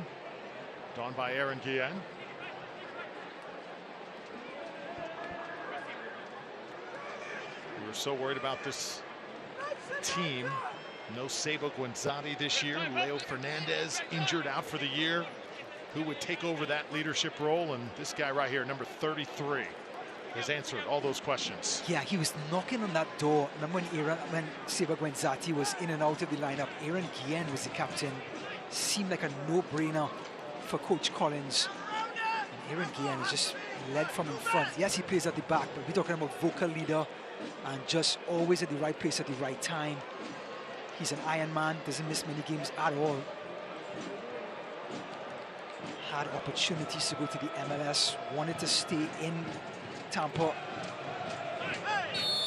donned by Aaron Guillen. We're so worried about this team. No Sabo Guanzati this year. Leo Fernandez injured out for the year. Who would take over that leadership role? And this guy right here, number 33, has answered all those questions. Yeah, he was knocking on that door. Remember when Sabo Guanzati was in and out of the lineup? Aaron Guillen was the captain. Seemed like a no-brainer for Coach Collins. And Aaron Guillen is just led from in front. Yes, he plays at the back, but we're talking about vocal leader and just always at the right place at the right time. He's an Iron Man, doesn't miss many games at all. Had opportunities to go to the MLS, wanted to stay in Tampa.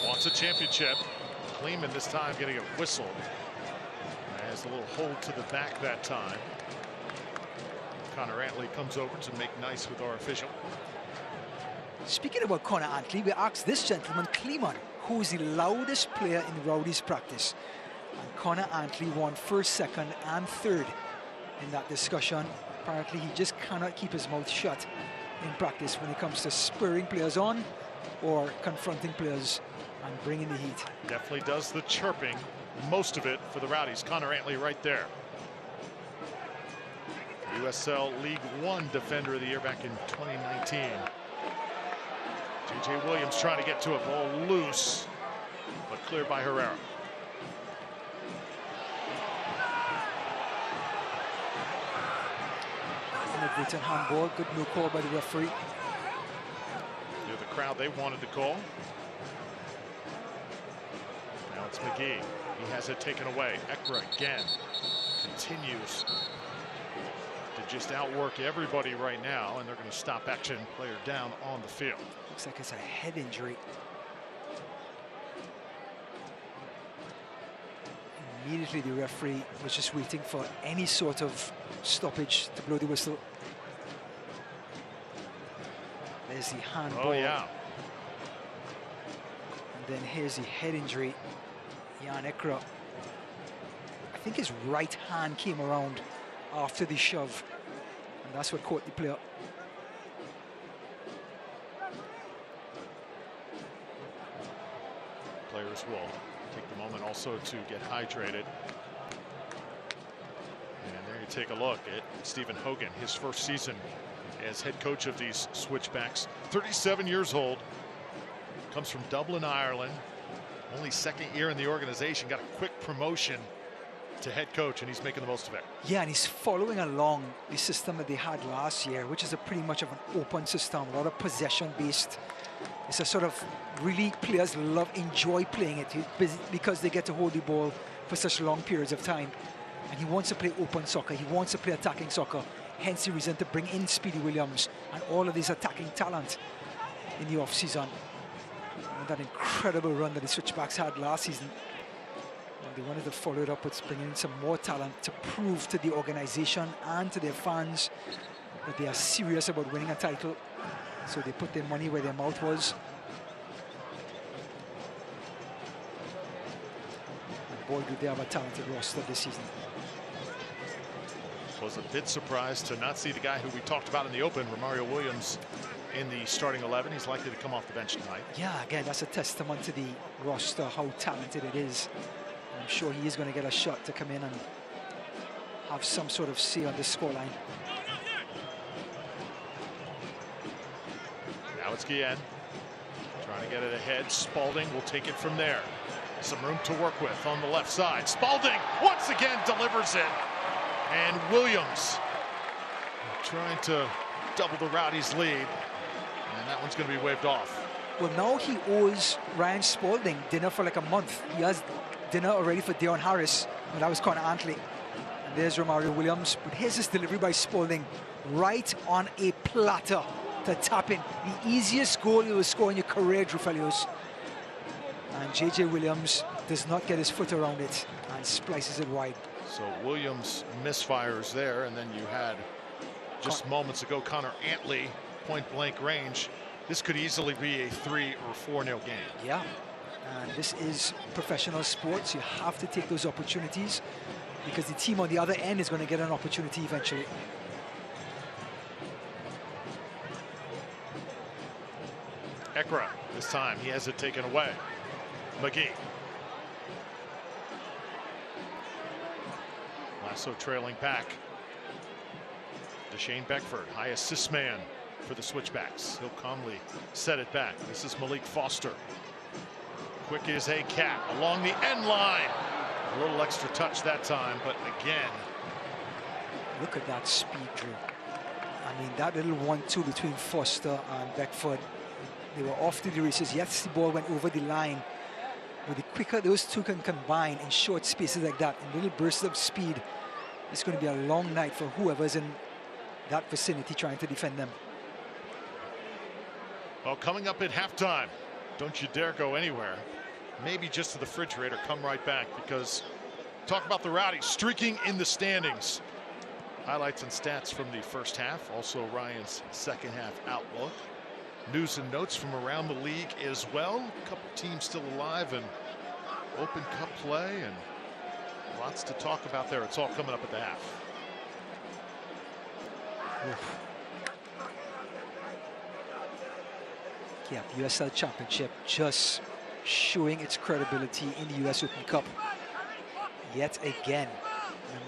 Wants a championship. Kleeman this time getting a whistle. Has a little hold to the back that time. Connor Antley comes over to make nice with our official. Speaking about Connor Antley, we asked this gentleman, Kleeman, who is the loudest player in Rowdies practice. And Connor Antley won first, second, and third in that discussion. Apparently, he just cannot keep his mouth shut in practice when it comes to spurring players on or confronting players and bringing the heat. Definitely does the chirping, most of it for the Rowdies. Connor Antley right there. USL League One Defender of the Year back in 2019. J.J. Williams trying to get to it, ball loose, but cleared by Herrera. Inadvertent handball, good no call by the referee. They're the crowd they wanted to call. Now it's McGee. He has it taken away. Ekra again continues to just outwork everybody right now, and they're going to stop action. Player down on the field. Looks like it's a head injury. Immediately the referee was just waiting for any sort of stoppage to blow the whistle. There's the handball. Oh yeah. And then here's the head injury. Jan Ekra. I think his right hand came around after the shove, and that's what caught the player. Players will take the moment also to get hydrated. And there you take a look at Stephen Hogan, his first season as head coach of these Switchbacks. 37 years old, comes from Dublin, Ireland. Only second year in the organization, got a quick promotion to head coach, and he's making the most of it. Yeah, and he's following along the system that they had last year, which is a pretty much of an open system, a lot of possession-based. It's a sort of really players enjoy playing it because they get to hold the ball for such long periods of time. And he wants to play open soccer. He wants to play attacking soccer. Hence the reason to bring in Speedy Williams and all of this attacking talent in the off-season. And that incredible run that the Switchbacks had last season. And they wanted to follow it up with bringing in some more talent to prove to the organization and to their fans that they are serious about winning a title. So they put their money where their mouth was. And boy, do they have a talented roster this season. Was a bit surprised to not see the guy who we talked about in the open, Romario Williams, in the starting 11. He's likely to come off the bench tonight. Yeah, again, that's a testament to the roster, how talented it is. I'm sure he is going to get a shot to come in and have some sort of say on the scoreline. Now it's Guillen trying to get it ahead. Spalding will take it from there. Some room to work with on the left side. Spalding once again delivers it. And Williams trying to double the Rowdies' lead. And that one's going to be waved off. Well, now he owes Ryan Spalding dinner for like a month. He has dinner already for Deon Harris, and that was Connor Antley. And there's Romario Williams. But here's his delivery by Spalding, right on a platter to tap in. The easiest goal you will score in your career, Drew Felios. And J.J. Williams does not get his foot around it and splices it wide. So Williams misfires there, and then you had just moments ago Connor Antley, point blank range. This could easily be a 3 or 4-0 game. Yeah, and this is professional sports. You have to take those opportunities because the team on the other end is going to get an opportunity eventually. Ekra, this time he has it taken away. McGee. Lasso trailing back. DeShane Beckford, high assist man for the Switchbacks. He'll calmly set it back. This is Malik Foster. Quick as a cat along the end line. A little extra touch that time, but again. Look at that speed, Drew. I mean, that little 1-2 between Foster and Beckford. They were off to the races. Yes, the ball went over the line. But the quicker those two can combine in short spaces like that, in little bursts of speed, it's going to be a long night for whoever's in that vicinity trying to defend them. Well, coming up at halftime, don't you dare go anywhere. Maybe just to the refrigerator, come right back, because talk about the Rowdies streaking in the standings. Highlights and stats from the first half, also Ryan's second half outlook. News and notes from around the league as well. A couple teams still alive and Open Cup play, and lots to talk about there. It's all coming up at the half. Oof. Yeah, USL Championship just showing its credibility in the US Open Cup yet again.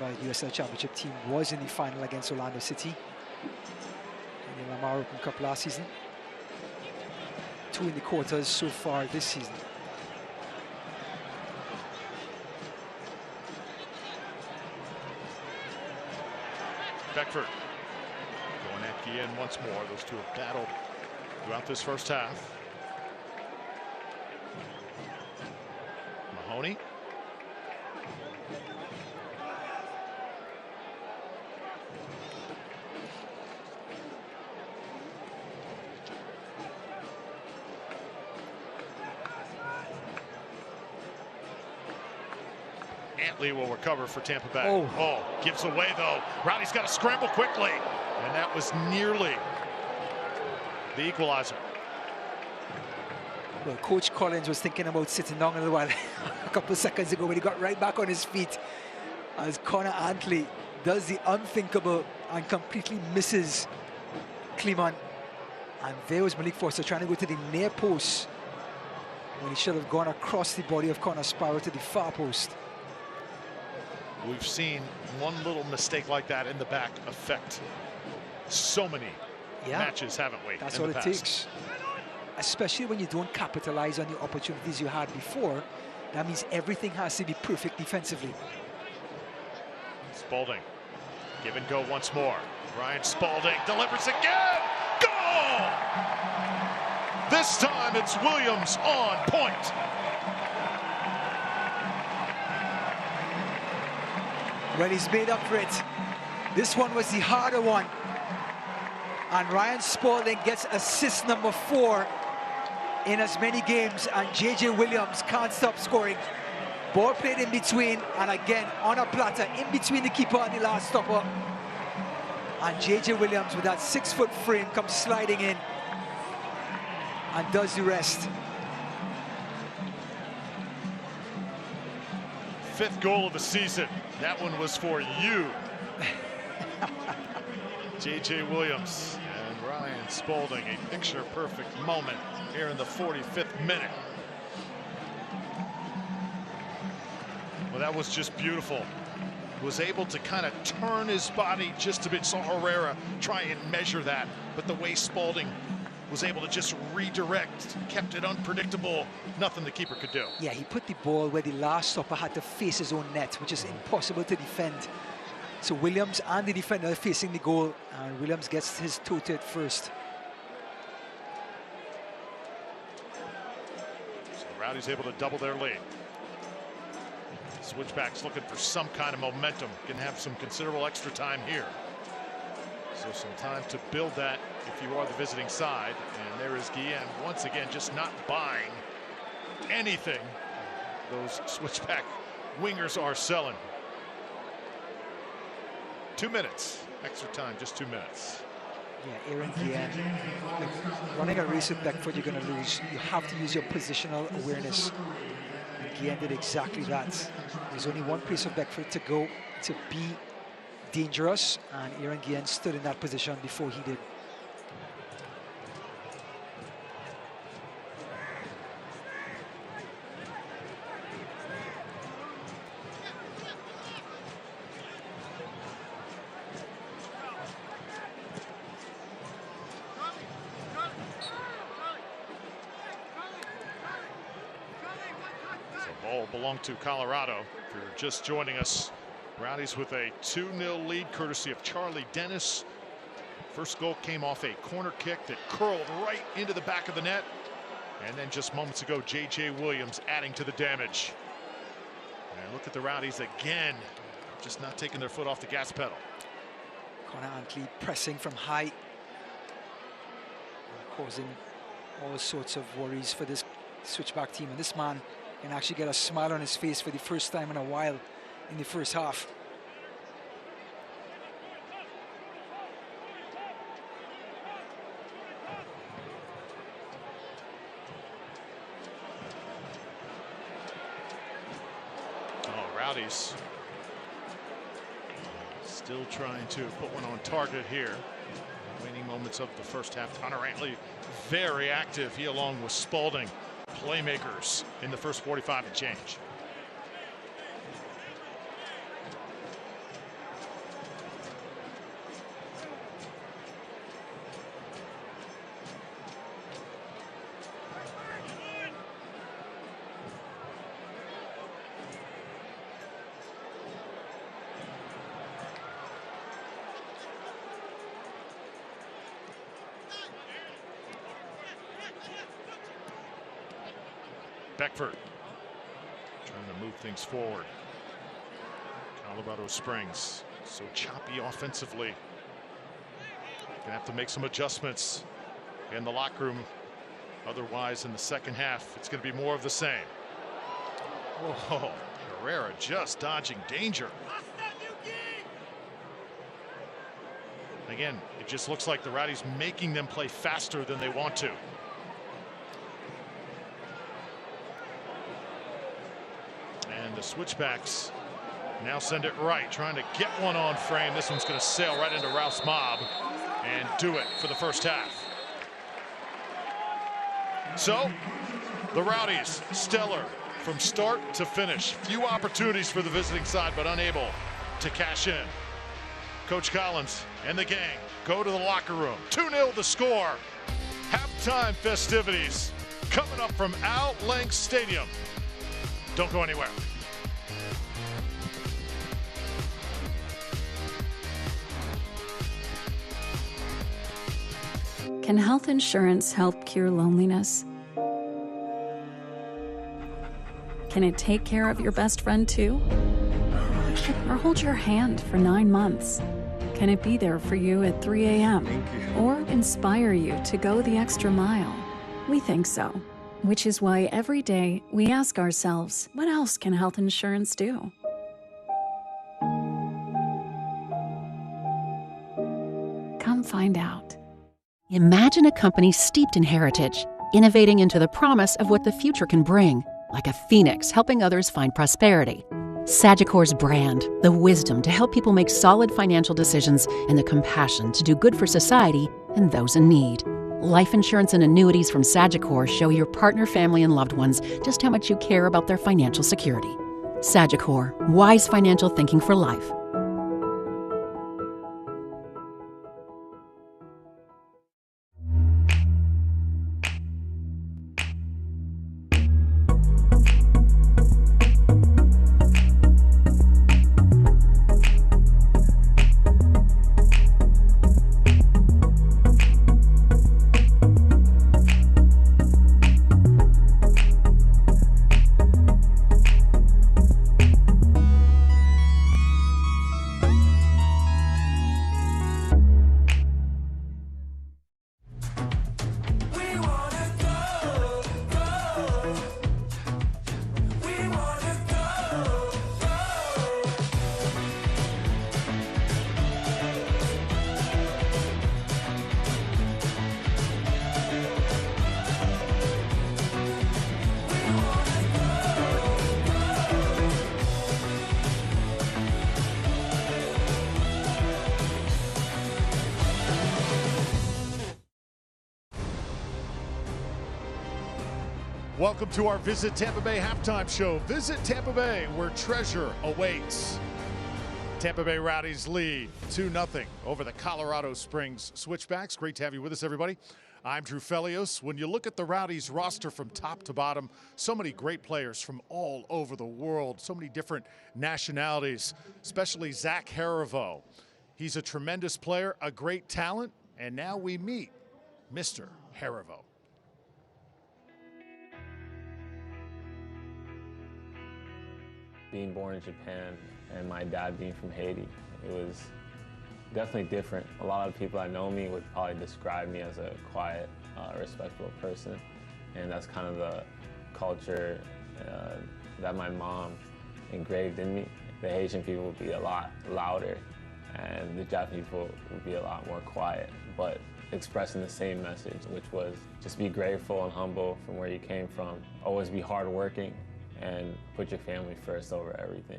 Remember, the USL Championship team was in the final against Orlando City in the Lamar Open Cup last season. 2 in the quarters so far this season. Beckford going at Guillen once more. Those two have battled throughout this first half. Mahoney. Antley will recover for Tampa Bay. Oh, gives away though. Rowdy's got to scramble quickly. And that was nearly the equalizer. Well, Coach Collins was thinking about sitting down a little while a couple of seconds ago when he got right back on his feet as Connor Antley does the unthinkable and completely misses Clement. And there was Malik Foster trying to go to the near post when he should have gone across the body of Connor Sparrow to the far post. We've seen one little mistake like that in the back affect so many matches, haven't we? That's all it takes. Especially when you don't capitalize on the opportunities you had before. That means everything has to be perfect defensively. Spalding, give and go once more. Ryan Spalding delivers again. Goal! This time it's Williams on point. Well, he's made up for it. This one was the harder one. And Ryan Spalding gets assist number 4 in as many games, and JJ Williams can't stop scoring. Ball played in between, and again on a platter in between the keeper and the last stopper. And JJ Williams with that 6-foot frame comes sliding in and does the rest. 5th goal of the season. That one was for you. JJ Williams and Ryan Spalding, a picture-perfect moment here in the 45th minute. Well, that was just beautiful. Was able to kind of turn his body just a bit. Saw Herrera try and measure that, but the way Spalding was able to just redirect, kept it unpredictable. Nothing the keeper could do. Yeah, he put the ball where the last stopper had to face his own net, which is impossible to defend. So Williams and the defender are facing the goal, and Williams gets his toe to it first. So the Rowdies able to double their lead. Switchbacks looking for some kind of momentum. Can have some considerable extra time here. So some time to build that if you are the visiting side. And there is Guillen once again just not buying anything those Switchback wingers are selling. 2 minutes. Extra time, just 2 minutes. Yeah, Aaron Guillen. Running a race with Beckford, you're going to lose. You have to use your positional awareness. And Guillen did exactly that. There's only one place for Beckford to go to be dangerous, and Aaron Guillen stood in that position before he did. Ball belonged to Colorado. If you're just joining us, Rowdies with a 2-0 lead courtesy of Charlie Dennis. First goal came off a corner kick that curled right into the back of the net. And then just moments ago, J.J. Williams adding to the damage. And look at the Rowdies again, just not taking their foot off the gas pedal. Connor Antley pressing from high, causing all sorts of worries for this switchback team. And this man can actually get a smile on his face for the first time in a while in the first half. Oh, Rowdies still trying to put one on target here. Waning moments of the first half. Connor Antley very active. He along with Spalding, playmakers in the first 45 and change. Beckford trying to move things forward. Colorado Springs so choppy offensively. Gonna have to make some adjustments in the locker room. Otherwise, in the second half, it's going to be more of the same. Whoa, Herrera just dodging danger. Again, it just looks like the Rowdies making them play faster than they want to. The Switchbacks now send it right, trying to get one on frame. This one's going to sail right into Rouse Mob and do it for the first half. So the Rowdies, stellar from start to finish. Few opportunities for the visiting side, but unable to cash in. Coach Collins and the gang go to the locker room. 2-0 the score. Halftime festivities coming up from Al Lang Stadium. Don't go anywhere. Can health insurance help cure loneliness? Can it take care of your best friend too? Or hold your hand for 9 months? Can it be there for you at 3 a.m.? Or inspire you to go the extra mile? We think so, which is why every day we ask ourselves, what else can health insurance do? Come find out. Imagine a company steeped in heritage, innovating into the promise of what the future can bring, like a phoenix helping others find prosperity. Sagicor's brand, the wisdom to help people make solid financial decisions and the compassion to do good for society and those in need. Life insurance and annuities from Sagicor show your partner, family, and loved ones just how much you care about their financial security. Sagicor, wise financial thinking for life. Welcome to our Visit Tampa Bay halftime show. Visit Tampa Bay, where treasure awaits. Tampa Bay Rowdies lead 2-0 over the Colorado Springs Switchbacks. Great to have you with us, everybody. I'm Drew Felios. When you look at the Rowdies roster from top to bottom, so many great players from all over the world, so many different nationalities, especially Zach Harivo. He's a tremendous player, a great talent, and now we meet Mr. Harivo. Being born in Japan and my dad being from Haiti, it was definitely different. A lot of people that know me would probably describe me as a quiet, respectful person, and that's kind of the culture that my mom engraved in me. The Haitian people would be a lot louder, and the Japanese people would be a lot more quiet, but expressing the same message, which was just be grateful and humble from where you came from. Always be hardworking and put your family first over everything.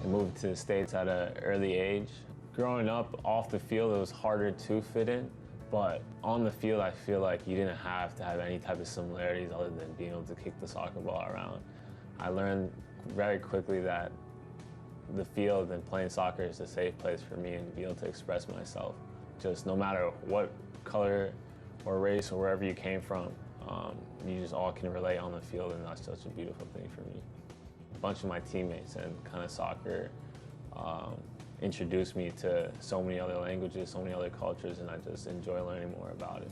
I moved to the States at an early age. Growing up off the field, it was harder to fit in, but on the field, I feel like you didn't have to have any type of similarities other than being able to kick the soccer ball around. I learned very quickly that the field and playing soccer is a safe place for me and be able to express myself. Just no matter what color or race or wherever you came from, you just all can relate on the field, and that's such a beautiful thing for me. A bunch of my teammates and kind of soccer introduced me to so many other languages, so many other cultures, and I just enjoy learning more about it.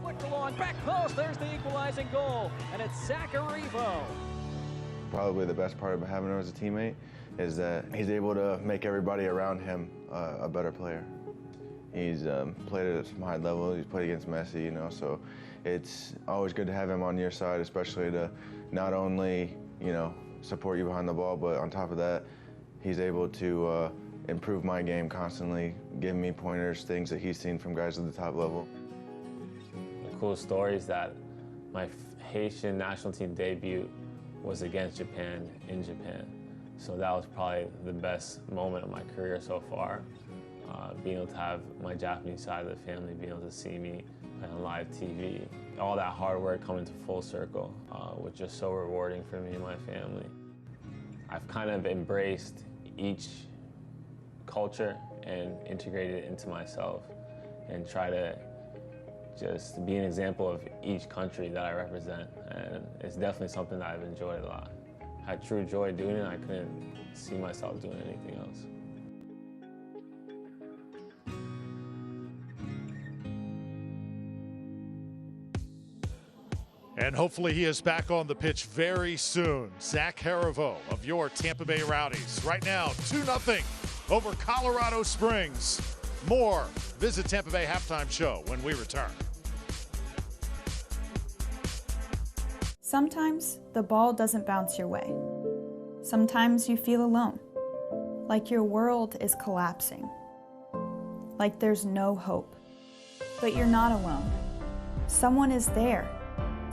Flicked along, back post, there's the equalizing goal, and it's Zach Harivo. Probably the best part of having him as a teammate is that he's able to make everybody around him a better player. He's played at some high level, he's played against Messi, you know, so it's always good to have him on your side, especially to not only, you know, support you behind the ball, but on top of that, he's able to improve my game constantly, give me pointers, things that he's seen from guys at the top level. The cool story is that my Haitian national team debut was against Japan in Japan. So that was probably the best moment of my career so far. Being able to have my Japanese side of the family, being able to see me on live TV. All that hard work coming to full circle was just so rewarding for me and my family. I've kind of embraced each culture and integrated it into myself and try to just be an example of each country that I represent. And it's definitely something that I've enjoyed a lot. I had true joy doing it. I couldn't see myself doing anything else. And hopefully he is back on the pitch very soon. Zach Harivo of your Tampa Bay Rowdies. Right now, 2-0 over Colorado Springs. More Visit Tampa Bay Halftime Show when we return. Sometimes the ball doesn't bounce your way. Sometimes you feel alone, like your world is collapsing, like there's no hope. But you're not alone. Someone is there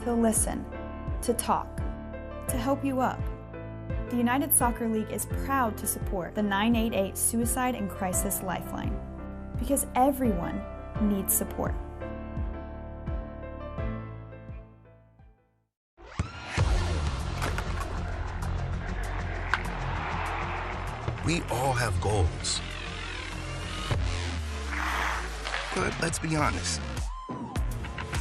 to listen, to talk, to help you up. The United Soccer League is proud to support the 988 Suicide and Crisis Lifeline, because everyone needs support. We all have goals. But let's be honest,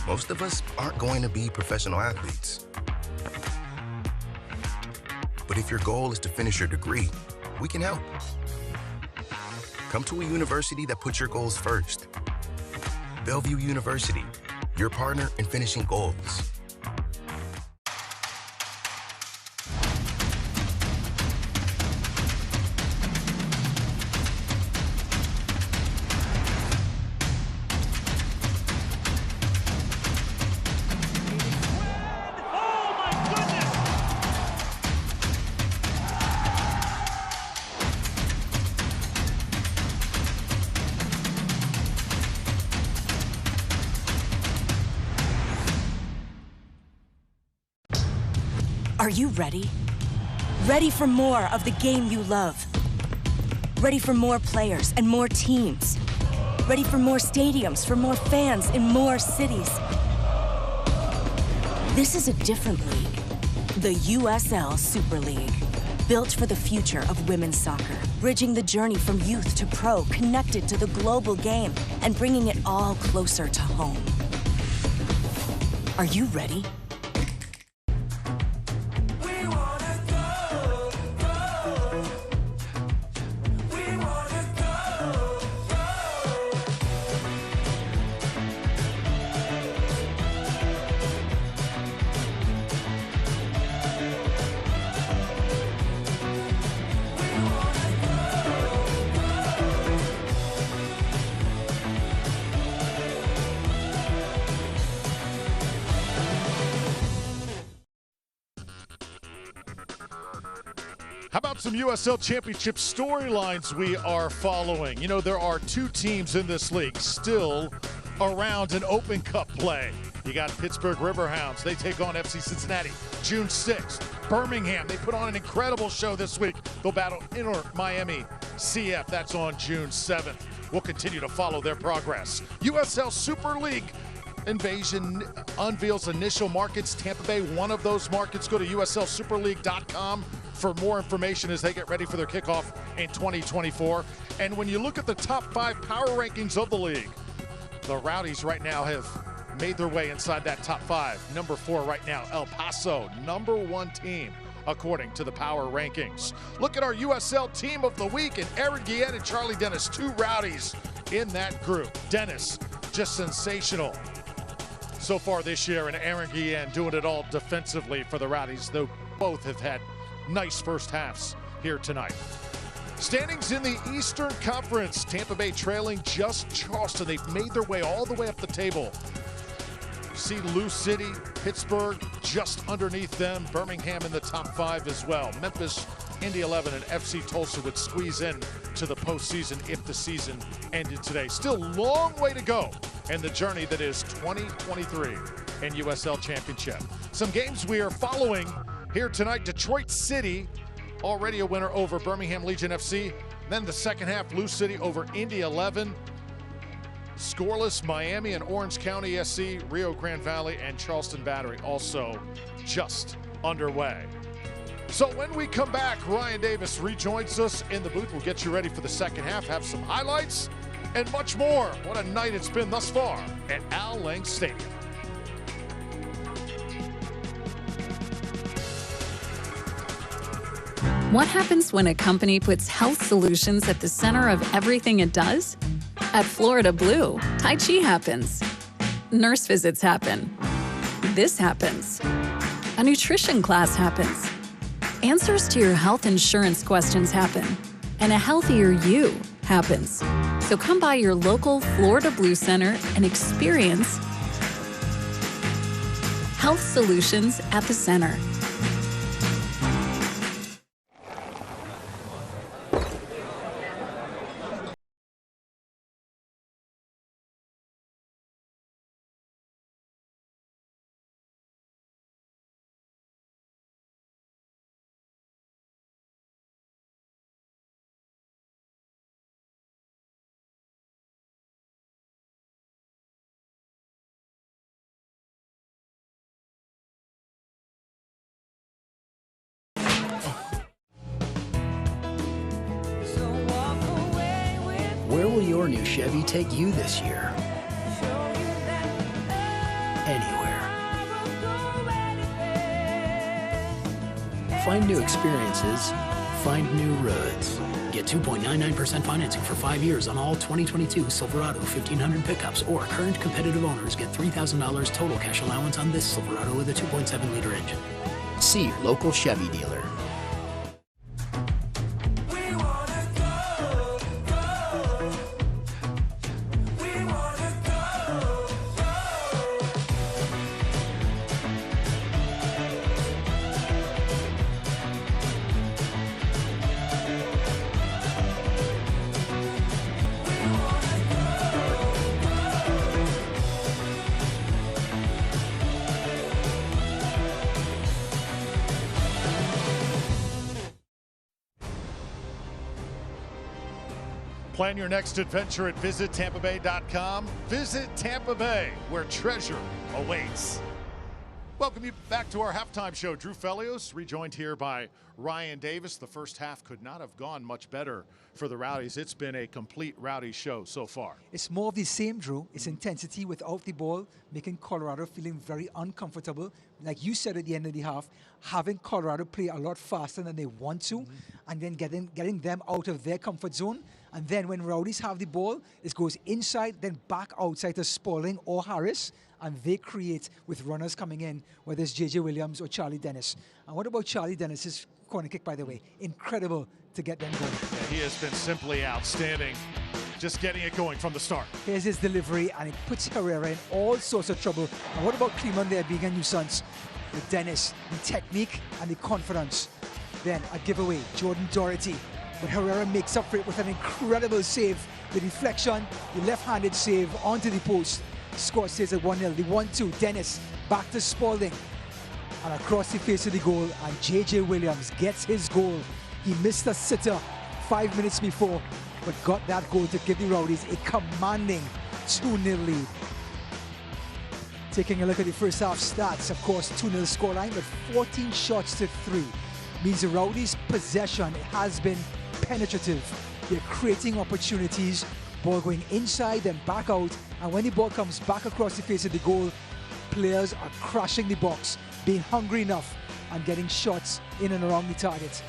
most of us aren't going to be professional athletes. But if your goal is to finish your degree, we can help. Come to a university that puts your goals first. Bellevue University, your partner in finishing goals. Are you ready? Ready for more of the game you love? Ready for more players and more teams? Ready for more stadiums, for more fans in more cities? This is a different league, the USL Super League. Built for the future of women's soccer, bridging the journey from youth to pro, connected to the global game, and bringing it all closer to home. Are you ready? How about some USL Championship storylines we are following? You know, there are two teams in this league still around in Open Cup play. You got Pittsburgh Riverhounds. They take on FC Cincinnati June 6th. Birmingham, they put on an incredible show this week. They'll battle Inter Miami CF. That's on June 7th. We'll continue to follow their progress. USL Super League Invasion unveils initial markets. Tampa Bay, one of those markets. Go to USLSuperLeague.com for more information as they get ready for their kickoff in 2024. And when you look at the top 5 power rankings of the league, the Rowdies right now have made their way inside that top 5. Number 4 right now, El Paso, number 1 team according to the power rankings. Look at our USL team of the week, and Aaron Guillen and Charlie Dennis, 2 Rowdies in that group. Dennis, just sensational so far this year, and Aaron Guillen doing it all defensively for the Rowdies, though both have had nice first halves here tonight. Standings in the Eastern Conference. Tampa Bay trailing just Charleston. They've made their way all the way up the table. See Lou City, Pittsburgh just underneath them. Birmingham in the top 5 as well. Memphis, Indy 11, and FC Tulsa would squeeze in to the postseason if the season ended today. Still long way to go in the journey that is 2023 in USL Championship. Some games we are following here tonight. Detroit City, already a winner over Birmingham Legion FC. Then the second half, Lou City over Indy 11. Scoreless Miami and Orange County SC, Rio Grande Valley, and Charleston Battery also just underway. So when we come back, Ryan Davis rejoins us in the booth. We'll get you ready for the second half, have some highlights, and much more. What a night it's been thus far at Al Lang Stadium. What happens when a company puts health solutions at the center of everything it does? At Florida Blue, Tai Chi happens. Nurse visits happen. This happens. A nutrition class happens. Answers to your health insurance questions happen. And a healthier you happens. So come by your local Florida Blue Center and experience health solutions at the center. Where will your new Chevy take you this year? Anywhere. Find new experiences. Find new roads. Get 2.99% financing for 5 years on all 2022 Silverado 1500 pickups, or current competitive owners get $3,000 total cash allowance on this Silverado with a 2.7-liter engine. See your local Chevy dealer. Plan your next adventure at visitTampaBay.com. Visit Tampa Bay, where treasure awaits. Welcome you back to our halftime show. Drew Felios, rejoined here by Ryan Davis. The first half could not have gone much better for the Rowdies. It's been a complete Rowdy show so far. It's more of the same, Drew. It's intensity without the ball, making Colorado feeling very uncomfortable. Like you said at the end of the half, having Colorado play a lot faster than they want to, and then getting them out of their comfort zone. And then when Rowdies have the ball, it goes inside, then back outside to Spaulding or Harris, and they create with runners coming in, whether it's J.J. Williams or Charlie Dennis. And what about Charlie Dennis's corner kick, by the way? Incredible to get them going. Yeah, he has been simply outstanding, just getting it going from the start. Here's his delivery, and it puts Herrera in all sorts of trouble. And what about Cleveland there being a nuisance? With Dennis, the technique and the confidence. Then a giveaway, Jordan Doherty. But Herrera makes up for it with an incredible save. The deflection, the left-handed save onto the post. Score stays at 1-0. The 1-2, Dennis back to Spaulding. And across the face of the goal, and J.J. Williams gets his goal. He missed a sitter 5 minutes before, but got that goal to give the Rowdies a commanding 2-0 lead. Taking a look at the first half stats, of course, 2-0 scoreline, but 14 shots to 3. Means the Rowdies' possession has been penetrative. They're creating opportunities, ball going inside and back out, and when the ball comes back across the face of the goal, players are crashing the box, being hungry enough and getting shots in and around the target.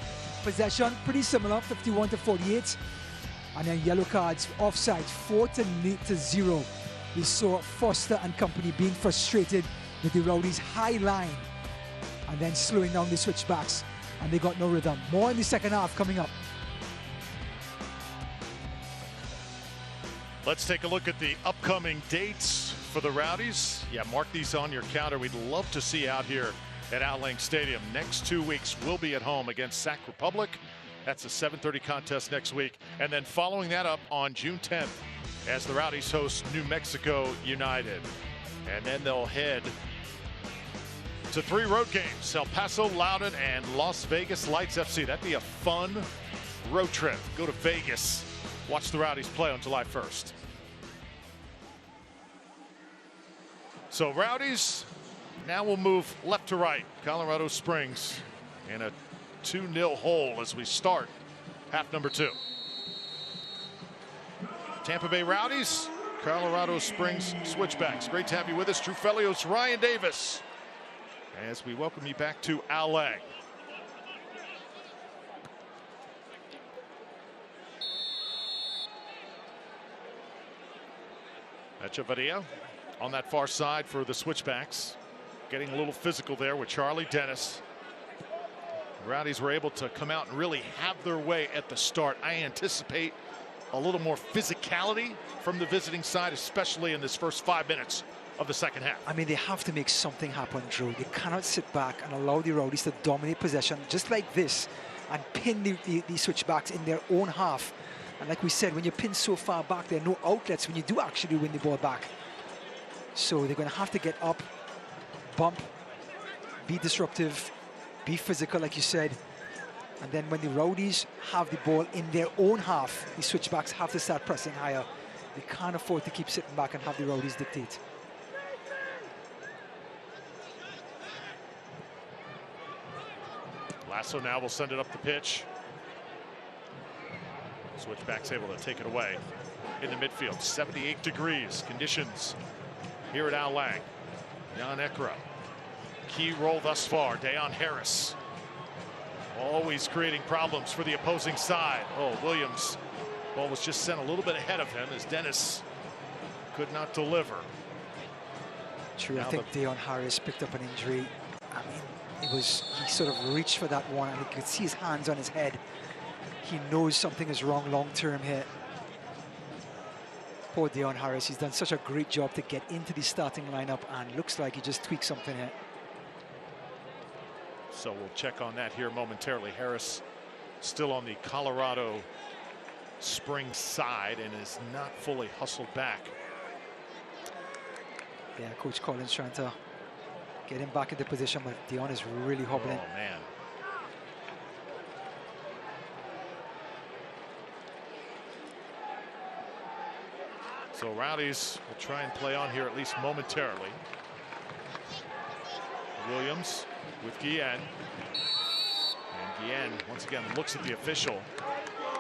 Possession, pretty similar, 51 to 48. And then yellow cards, offside, 4-0. We saw Foster and company being frustrated with the Rowdies' high line and then slowing down the switchbacks, and they got no rhythm. More in the second half coming up. Let's take a look at the upcoming dates for the Rowdies. Yeah, mark these on your calendar. We'd love to see you out here at Al Lang Stadium. Next 2 weeks, we'll be at home against Sac Republic. That's a 7:30 contest next week. And then following that up on June 10th, as the Rowdies host New Mexico United. And then they'll head to 3 road games: El Paso, Loudoun, and Las Vegas Lights FC. That'd be a fun road trip. Go to Vegas, watch the Rowdies play on July 1st. So Rowdies, now we'll move left to right. Colorado Springs in a 2-0 hole as we start half number 2. Tampa Bay Rowdies, Colorado Springs Switchbacks. Great to have you with us. Drew Felios, Ryan Davis, as we welcome you back to Al Lang. Echevarria on that far side for the Switchbacks, getting a little physical there with Charlie Dennis. The Rowdies were able to come out and really have their way at the start. I anticipate a little more physicality from the visiting side, especially in this first 5 minutes of the second half. I mean, they have to make something happen, Drew. They cannot sit back and allow the Rowdies to dominate possession just like this and pin the Switchbacks in their own half. And like we said, when you pin so far back, there are no outlets when you do actually win the ball back. So they're going to have to get up, bump, be disruptive, be physical, like you said. And then when the Rowdies have the ball in their own half, the Switchbacks have to start pressing higher. They can't afford to keep sitting back and have the Rowdies dictate. Lasso now will send it up the pitch. Switchbacks able to take it away in the midfield. 78 degrees conditions here at Al Lang. Jan Ekra, key role thus far. Dayon Harris, always creating problems for the opposing side. Oh, Williams, ball was just sent a little bit ahead of him as Dennis could not deliver. True, Now I think Dayon Harris picked up an injury. I mean, he sort of reached for that one, and you could see his hands on his head. He knows something is wrong long term here. Poor Dayon Harris, he's done such a great job to get into the starting lineup, and looks like he just tweaked something here. So we'll check on that here momentarily. Harris still on the Colorado Springs side and is not fully hustled back. Yeah, Coach Collins trying to get him back into position, but Dayon is really hobbling. Oh, man. So Rowdies will try and play on here at least momentarily. Williams with Guillen. And Guillen, once again, looks at the official,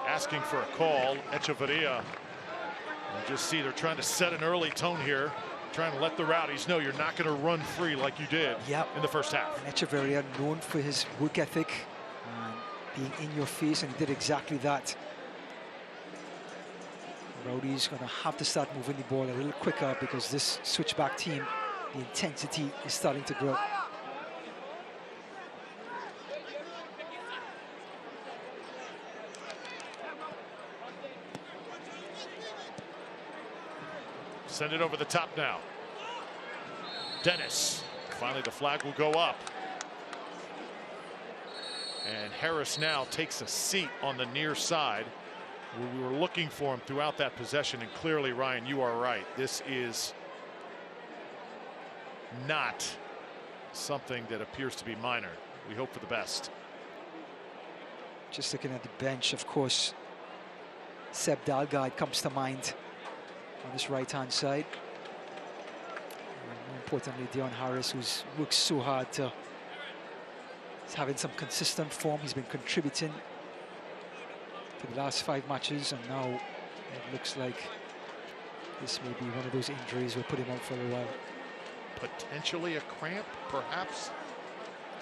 asking for a call. Echeverria. You just see they're trying to set an early tone here, trying to let the Rowdies know you're not going to run free like you did in the first half. And Echeverria, known for his work ethic and being in your face, and he did exactly that. Rowdies going to have to start moving the ball a little quicker because this switchback team, the intensity is starting to grow. Send it over the top now. Dennis. Finally, the flag will go up. And Harris now takes a seat on the near side, where we were looking for him throughout that possession. And clearly, Ryan, you are right. This is not something that appears to be minor. We hope for the best. Just looking at the bench, of course, Seb Dalgard comes to mind on this right-hand side. And more importantly, Dion Harris, who's worked so hard to, he's having some consistent form. He's been contributing for the last 5 matches, and now it looks like this may be one of those injuries will put him out for a while. Potentially a cramp, perhaps.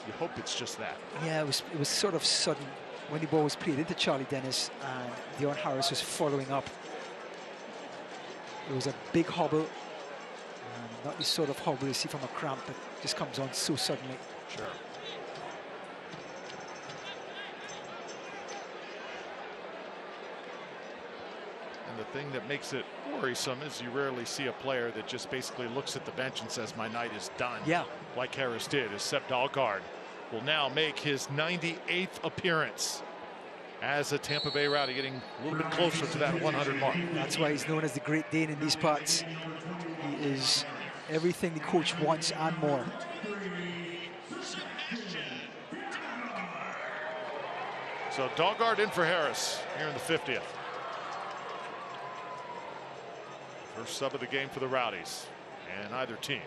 You hope it's just that. Yeah, it was sort of sudden when the ball was played into Charlie Dennis and Dion Harris was following up. It was a big hobble, not the sort of hobble you see from a cramp that just comes on so suddenly. Sure. And the thing that makes it worrisome is you rarely see a player that just basically looks at the bench and says, my night is done. Yeah. Like Harris did, as Seb Dalgard will now make his 98th appearance as a Tampa Bay Rowdy, getting a little bit closer to that 100 mark. That's why he's known as the Great Dane in these parts. He is everything the coach wants and more. So Dalgard in for Harris here in the 50th. First sub of the game for the Rowdies and either team.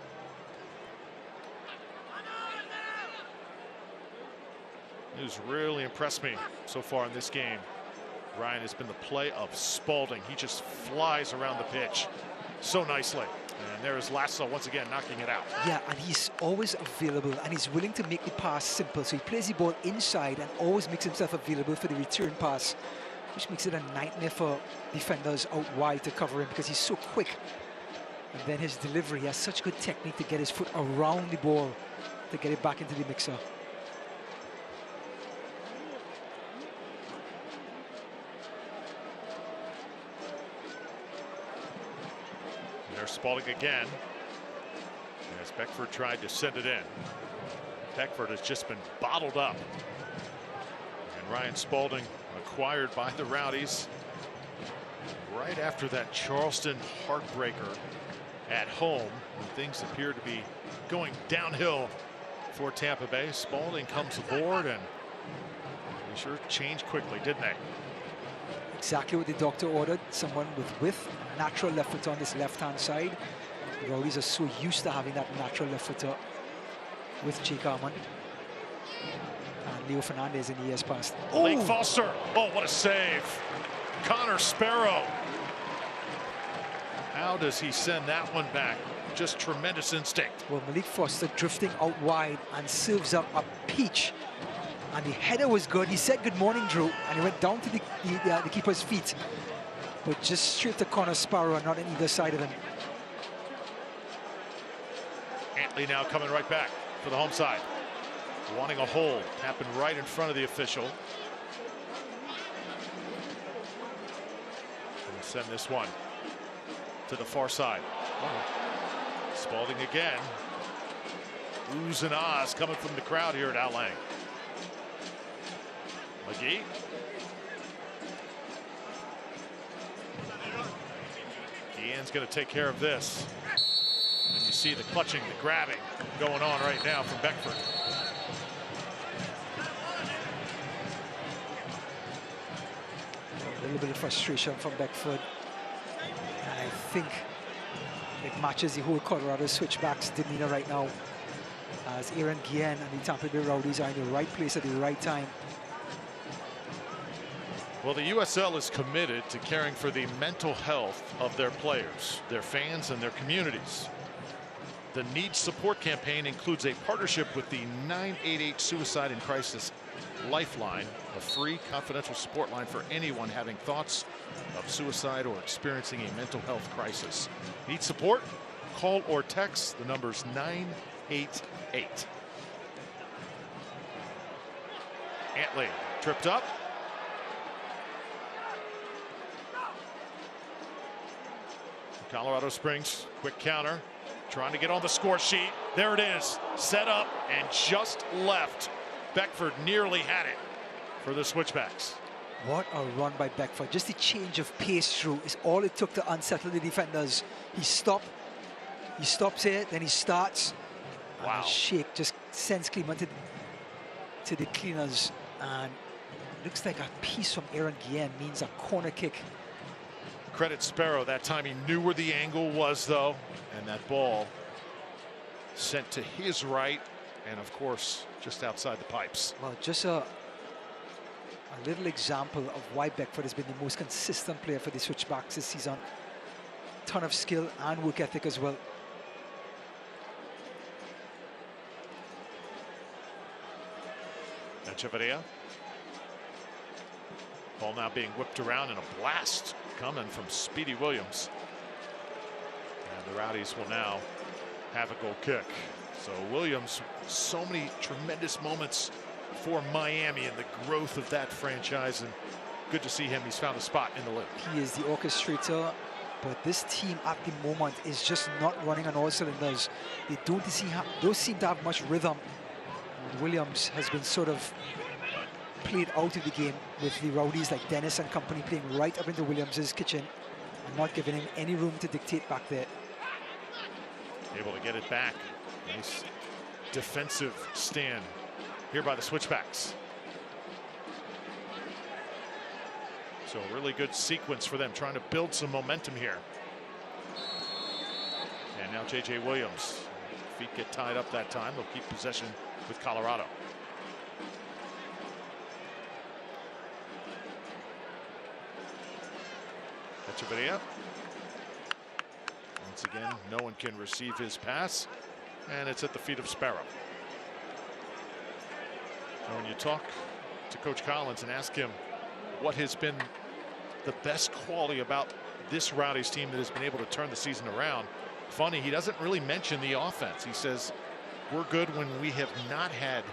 Who's really impressed me so far in this game, Ryan, has been the play of Spalding. He just flies around the pitch so nicely. And there is Lasso once again knocking it out. Yeah, and he's always available and he's willing to make the pass simple. So he plays the ball inside and always makes himself available for the return pass, which makes it a nightmare for defenders out wide to cover him because he's so quick. And then his delivery, he has such good technique to get his foot around the ball to get it back into the mixer. There's Spalding again, as Beckford tried to send it in. Beckford has just been bottled up. And Ryan Spalding acquired by the Rowdies right after that Charleston heartbreaker at home, when things appear to be going downhill for Tampa Bay. Spalding comes aboard, and they sure changed quickly, didn't they? Exactly what the doctor ordered. Someone with width, natural left foot on this left-hand side. The Rowdies are so used to having that natural left footer with Jake Armand and Leo Fernandez in the years past. Blake Foster. Oh, what a save. Connor Sparrow. How does he send that one back? Just tremendous instinct. Well, Malik Foster drifting out wide and serves up a peach. And the header was good. He said, good morning, Drew. And he went down to the keeper's feet. But just straight to Connor Sparrow and not on either side of him. Antley now coming right back for the home side. Wanting a hold. Happened right in front of the official. And send this one to the far side. Spalding again. Oohs and ahs coming from the crowd here at Al Lang. McGee. Guillen's going to take care of this. And you see the clutching, the grabbing going on right now from Beckford. A little bit of frustration from Beckford. And I think it matches the whole Colorado switchbacks demeanor right now. as Aaron Guillen and the Tampa Bay Rowdies are in the right place at the right time. Well, the USL is committed to caring for the mental health of their players, their fans, and their communities. The Needs Support campaign includes a partnership with the 988 Suicide and Crisis Lifeline, a free confidential support line for anyone having thoughts of suicide or experiencing a mental health crisis. Need support? Call or text. The number's 988. Antley tripped up. Colorado Springs, quick counter, trying to get on the score sheet. There it is, set up and just left. Beckford nearly had it for the Switchbacks. What a run by Beckford. Just the change of pace through is all it took to unsettle the defenders. He stops here, then he starts. Wow. And shake just sends Cleveland to the cleaners. And looks like a piece from Aaron Guillen means a corner kick. Credit Sparrow, that time he knew where the angle was though, and that ball sent to his right, and of course just outside the pipes. Well, just a little example of why Beckford has been the most consistent player for the Switchbacks this season. Ton of skill and work ethic as well. Echeverria. Ball now being whipped around, and a blast coming from Speedy Williams. And the Rowdies will now have a goal kick. So Williams, so many tremendous moments for Miami and the growth of that franchise, and good to see him. He's found a spot in the league. He is the orchestrator, but this team at the moment is just not running on all cylinders. They don't seem to have much rhythm. And Williams has been sort of played out of the game with the Rowdies like Dennis and company playing right up into Williams's kitchen and not giving him any room to dictate back there. Able to get it back. Nice defensive stand here by the Switchbacks. So a really good sequence for them, trying to build some momentum here. And now J.J. Williams. Feet get tied up that time. They'll keep possession with Colorado. Echeverria. Once again, no one can receive his pass, and it's at the feet of Sparrow. And when you talk to Coach Collins and ask him what has been the best quality about this Rowdies team that has been able to turn the season around, funny, he doesn't really mention the offense. He says, we're good when we have not had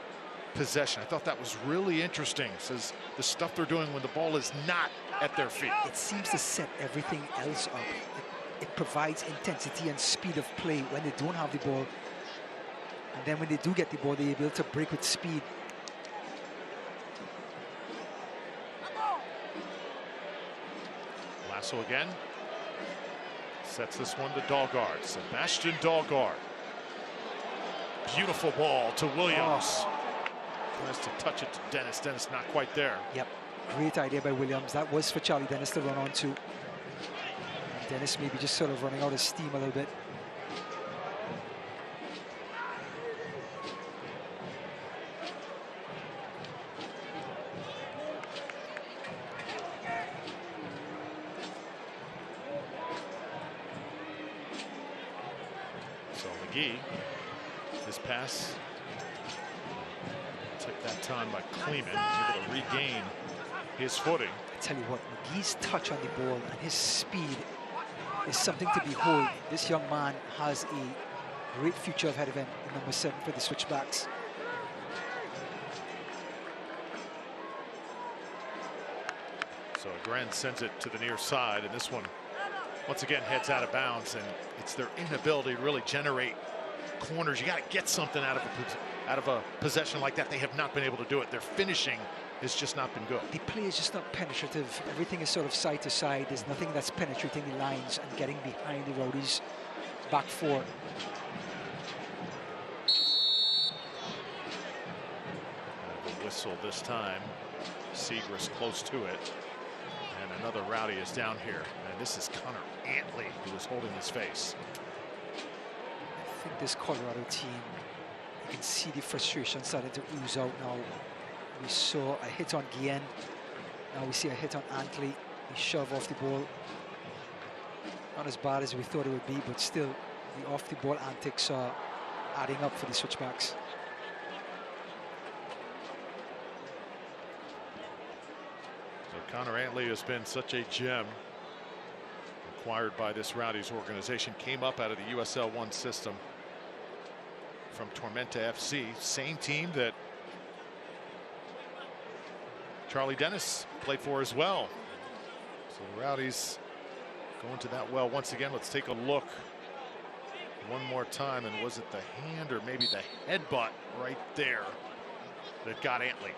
possession. I thought that was really interesting. Says the stuff they're doing when the ball is not at their feet. It seems to set everything else up. It provides intensity and speed of play when they don't have the ball. And then when they do get the ball, they're able to break with speed. Lasso again. Sets this one to Dahlgaard. Sebastian Dahlgaard. Beautiful ball to Williams. Tries to touch it to Dennis. Dennis not quite there. Yep. Great idea by Williams. That was for Charlie Dennis to run on to. Dennis maybe just sort of running out of steam a little bit. So McGee, his pass took that time by Kleeman, able to regain his footing. I tell you what, McGee's touch on the ball and his speed is something to behold. This young man has a great future ahead of him in number 7 for the Switchbacks. So Agren sends it to the near side, and this one once again heads out of bounds, and it's their inability to really generate corners. You got to get something out of a possession like that. They have not been able to do it. Their finishing has just not been good. The play is just not penetrative. Everything is sort of side to side. There's nothing that's penetrating the lines and getting behind the Rowdies' back four. The whistle this time. Segrist close to it. And another Rowdy is down here. And this is Connor Antley who is holding his face. I think this Colorado team You can see the frustration starting to ooze out now. We saw a hit on Guillen. Now we see a hit on Antley. He shoved off the ball. Not as bad as we thought it would be, but still, the off-the-ball antics are adding up for the Switchbacks. So Connor Antley has been such a gem. Acquired by this Rowdies organization, came up out of the USL One system from Tormenta FC, same team that Charlie Dennis played for as well. So the Rowdies going to that well once again. Let's take a look one more time. And was it the hand or maybe the headbutt right there that got Antley?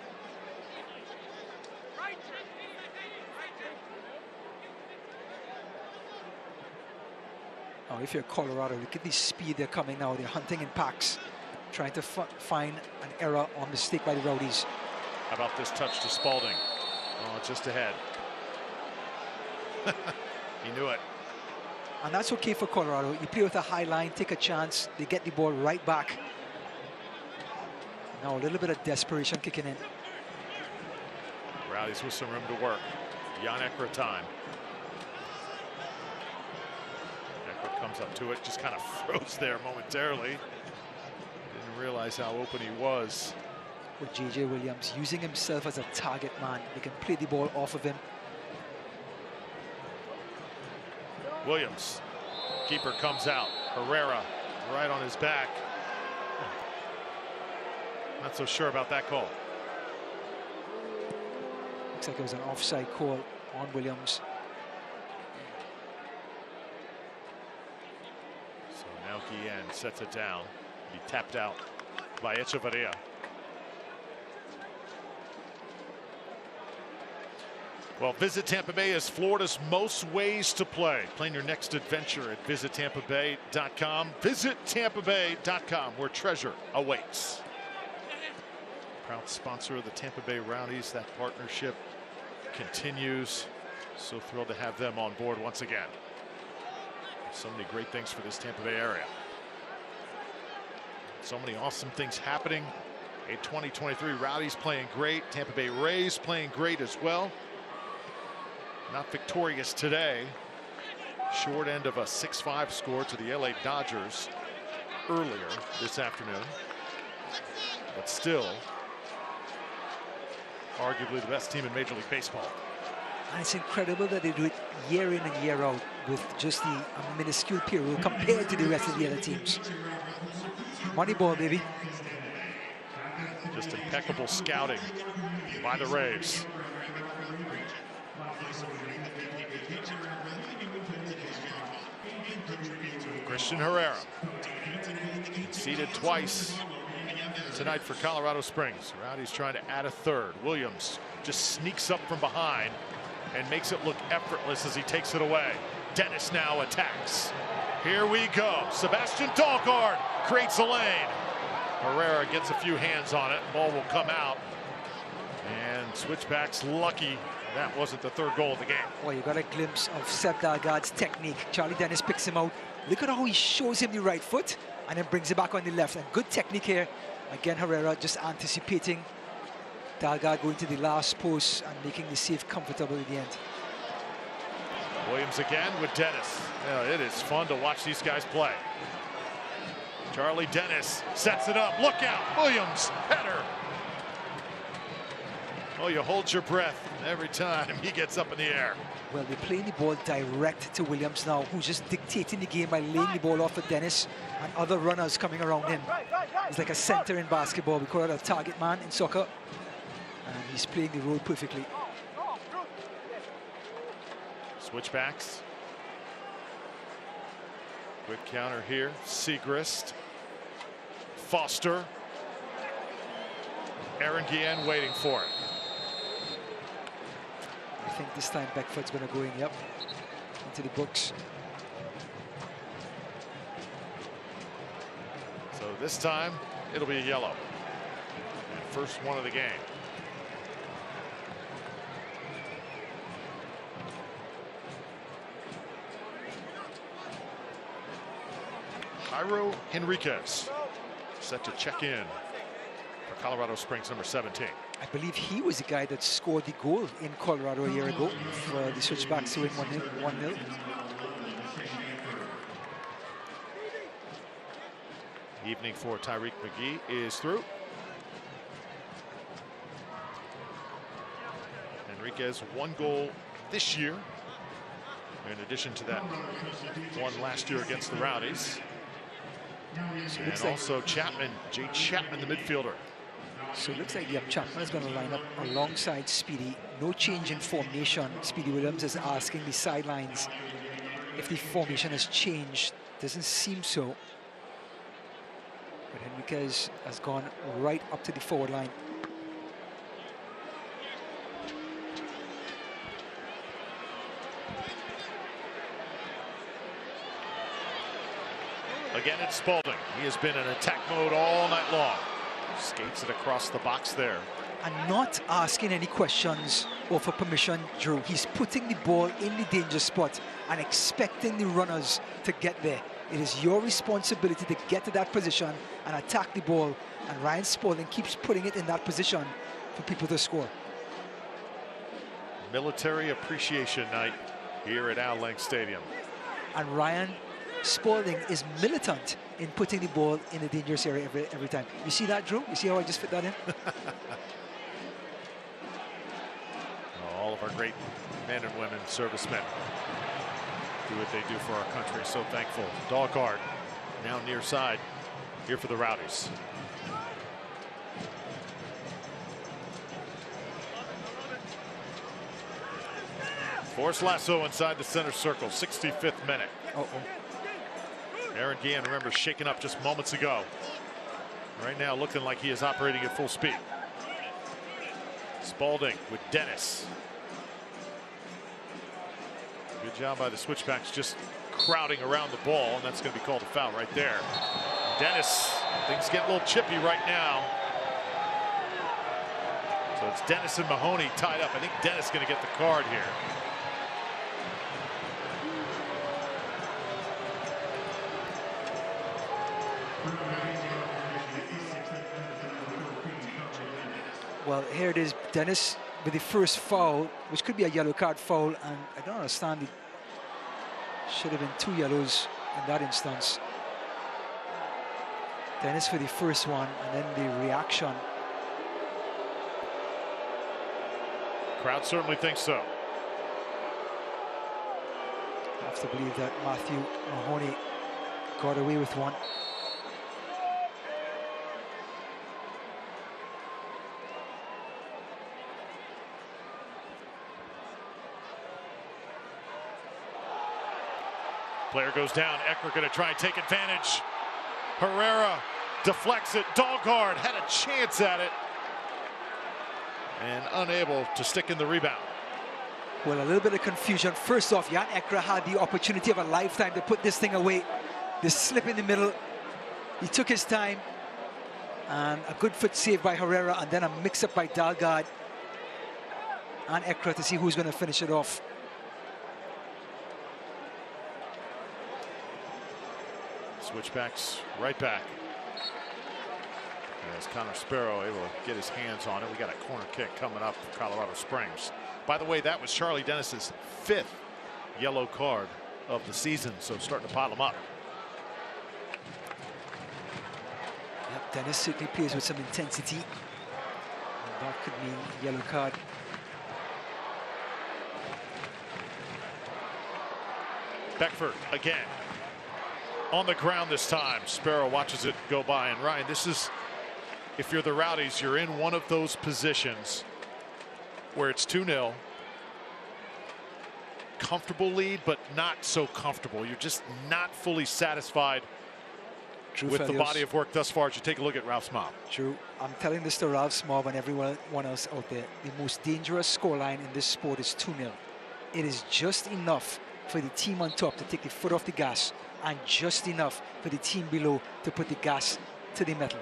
Now, if you're Colorado, look at the speed they're coming now. They're hunting in packs, trying to find an error or mistake by the Rowdies. How about this touch to Spalding? Oh, just ahead. He knew it. And that's okay for Colorado. You play with a high line, take a chance, they get the ball right back. Now a little bit of desperation kicking in. Rowdies with some room to work. Jan Ekra time. Ekra comes up to it, just kind of froze there momentarily. Didn't realize how open he was. With J.J. Williams using himself as a target man. They can play the ball off of him. Williams, keeper comes out. Herrera right on his back. Not so sure about that call. Looks like it was an offside call on Williams. So now Guillen sets it down. He tapped out by Echeverria. Well, Visit Tampa Bay is Florida's most ways to play. Plan your next adventure at visittampabay.com. Visittampabay.com, where treasure awaits. Proud sponsor of the Tampa Bay Rowdies. That partnership continues. So thrilled to have them on board once again. So many great things for this Tampa Bay area. So many awesome things happening. A 2023 Rowdies playing great. Tampa Bay Rays playing great as well. Not victorious today. Short end of a 6-5 score to the LA Dodgers earlier this afternoon. But still, arguably the best team in Major League Baseball. And it's incredible that they do it year in and year out with just a minuscule period compared to the rest of the other teams. Moneyball, baby. Just impeccable scouting by the Rays. Christian Herrera, conceded twice tonight for Colorado Springs. Rowdies trying to add a third. Williams just sneaks up from behind and makes it look effortless as he takes it away. Dennis now attacks. Here we go. Sebastian Dahlgaard creates a lane. Herrera gets a few hands on it. Ball will come out. And Switchbacks lucky that wasn't the third goal of the game. Well, you got a glimpse of Seb Dahlgaard's technique. Charlie Dennis picks him out. Look at how he shows him the right foot and then brings it back on the left. And good technique here. Again, Herrera just anticipating Dahlgaard going to the last post and making the save comfortable at the end. Williams again with Dennis. Yeah, it is fun to watch these guys play. Charlie Dennis sets it up. Look out. Williams, header. Oh, you hold your breath every time he gets up in the air. Well, they're playing the ball direct to Williams now, who's just dictating the game by laying the ball off for Dennis and other runners coming around him. He's like a center in basketball. We call it a target man in soccer. And he's playing the role perfectly. Switchbacks. Quick counter here. Segrist. Foster. Aaron Guillen waiting for it. I think this time Beckford's going to go in, yep, into the books. So this time it'll be a yellow. And first one of the game. Jairo Henriquez set to check in for Colorado Springs, number 17. I believe he was the guy that scored the goal in Colorado a year ago for the Switchbacks to win 1-0. Evening for Tyreek McGee is through. Enriquez, 1 goal this year, in addition to that one last year against the Rowdies. And also Chapman, Jay Chapman, the midfielder. So it looks like Chapman is going to line up alongside Speedy. No change in formation. Speedy Williams is asking the sidelines if the formation has changed. Doesn't seem so. But Enriquez has gone right up to the forward line. Again, it's Spalding. He has been in attack mode all night long. Skates it across the box there. And not asking any questions or for permission, Drew. He's putting the ball in the danger spot and expecting the runners to get there. It is your responsibility to get to that position and attack the ball. And Ryan Spalding keeps putting it in that position for people to score. Military Appreciation Night here at Al Lang Stadium. And Ryan Spalding is militant in putting the ball in the dangerous area every time. You see that, Drew? You see how I just fit that in? All of our great men and women, servicemen, do what they do for our country. So thankful. Dahlgaard now near side here for the Rowdies. Force lasso inside the center circle, 65th minute. Aaron Guillen, remember, shaken up just moments ago. Right now looking like he is operating at full speed. Spalding with Dennis. Good job by the Switchbacks just crowding around the ball, and that's going to be called a foul right there. Dennis, things get a little chippy right now. So it's Dennis and Mahoney tied up. I think Dennis is going to get the card here. Well, here it is, Dennis with the first foul, which could be a yellow card foul, and I don't understand. It should have been 2 yellows in that instance. Dennis for the first one, and then the reaction. Crowd certainly thinks so. I have to believe that Matthew Mahoney got away with one. Player goes down. Eckler going to try and take advantage. Herrera deflects it. Dahlgaard had a chance at it and unable to stick in the rebound. Well, a little bit of confusion. First off, Jan Eckler had the opportunity of a lifetime to put this thing away. The slip in the middle. He took his time. And a good foot save by Herrera, and then a mix-up by Dahlgaard and Eckler to see who's going to finish it off. Switchbacks right back. As Connor Sparrow able to get his hands on it. We got a corner kick coming up for Colorado Springs. By the way, that was Charlie Dennis's 5th yellow card of the season, so starting to pile them up. Yep, Dennis certainly plays with some intensity. And that could mean a yellow card. Beckford again. On the ground this time. Sparrow watches it go by. And Ryan, this is, if you're the Rowdies, you're in one of those positions where it's 2-0. Comfortable lead, but not so comfortable. You're just not fully satisfied with the body of work thus far as you take a look at Ralph Small. Drew, I'm telling this to Ralph Small and everyone else out there. The most dangerous scoreline in this sport is 2-0. It is just enough for the team on top to take the foot off the gas, and just enough for the team below to put the gas to the metal.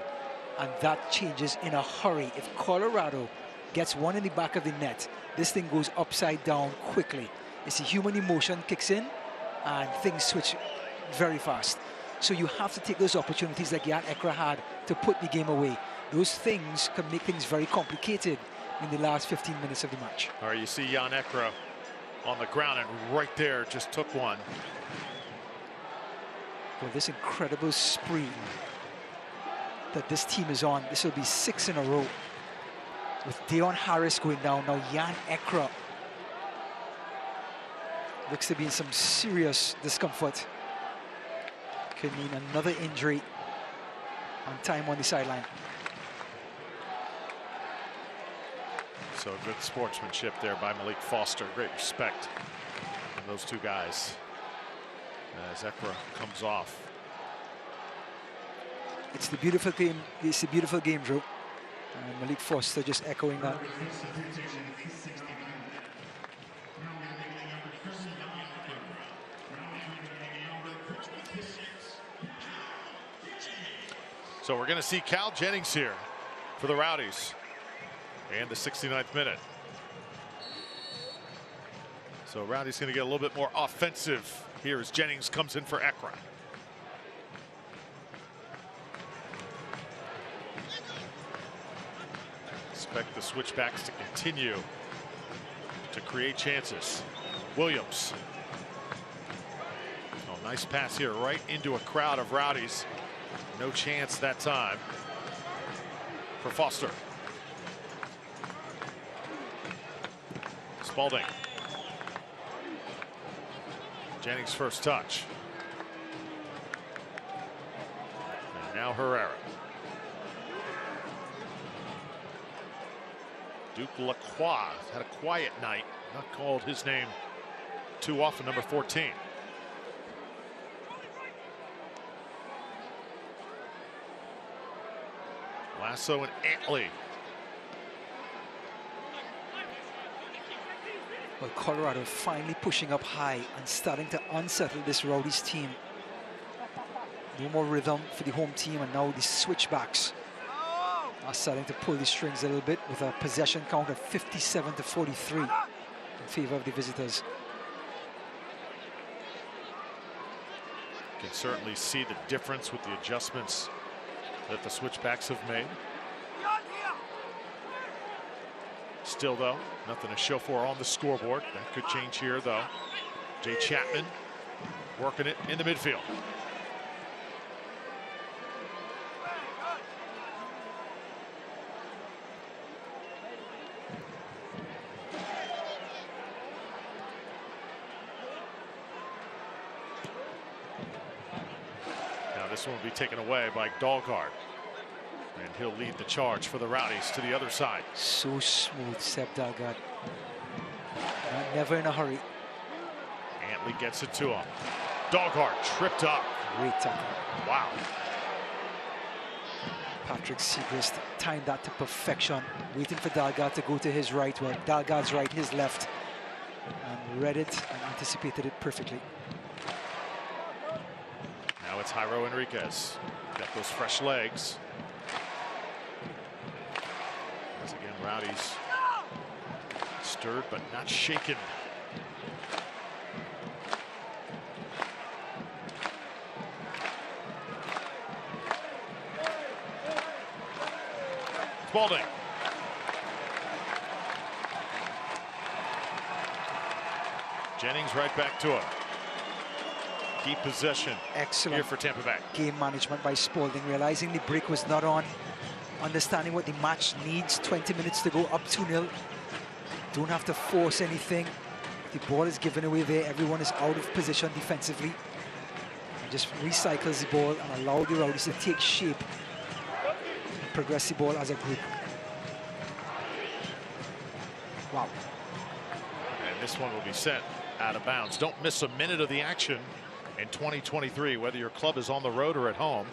And that changes in a hurry. If Colorado gets one in the back of the net, this thing goes upside down quickly. It's a human emotion kicks in and things switch very fast. So you have to take those opportunities like Jan Ekra had to put the game away. Those things can make things very complicated in the last 15 minutes of the match. All right, you see Jan Ekra on the ground, and right there just took one. Well, this incredible spree that this team is on, this will be 6 in a row. With Deon Harris going down, now Jan Ekra looks to be in some serious discomfort. Could mean another injury on time on the sideline. So good sportsmanship there by Malik Foster. Great respect from those two guys as Ekra comes off. It's the beautiful game. It's a beautiful game, Drew. And Malik Foster just echoing that. So we're going to see Cal Jennings here for the Rowdies. And the 69th minute. So Rowdy's going to get a little bit more offensive here as Jennings comes in for Ekra. Expect the switchbacks to continue to create chances. Williams. Oh, nice pass here right into a crowd of Rowdies. No chance that time for Foster. Spalding. Jennings' first touch. And now Herrera. Duke Lacroix had a quiet night. Not called his name too often, number 14. Lasso and Antley. Well, Colorado finally pushing up high and starting to unsettle this Rowdies team. No more rhythm for the home team, and now the switchbacks are starting to pull the strings a little bit with a possession count of 57-43 in favor of the visitors. You can certainly see the difference with the adjustments that the switchbacks have made. Still, though, nothing to show for on the scoreboard. That could change here, though. Jay Chapman working it in the midfield. Now this one will be taken away by Dahlgaard. And he'll lead the charge for the Rowdies to the other side. So smooth, Seb Dahlgaard. Never in a hurry. Antley gets it to him. Dahlgaard tripped up. Great tackle. Wow. Patrick Segrist timed that to perfection. Waiting for Dahlgaard to go to his right. Well, Dahlgaard's right, his left. And read it and anticipated it perfectly. Now it's Jairo Enriquez. Got those fresh legs. Once again, Rowdies stirred but not shaken. Spalding. Jennings right back to him. Keep possession. Excellent here for Tampa Bay. Game management by Spalding, realizing the break was not on, understanding what the match needs. 20 minutes to go, up 2-0. Don't have to force anything. The ball is given away there. Everyone is out of position defensively. And just recycles the ball and allow the Rowdies to take shape and progress the ball as a group. Wow. And this one will be sent out of bounds. Don't miss a minute of the action in 2023, whether your club is on the road or at home.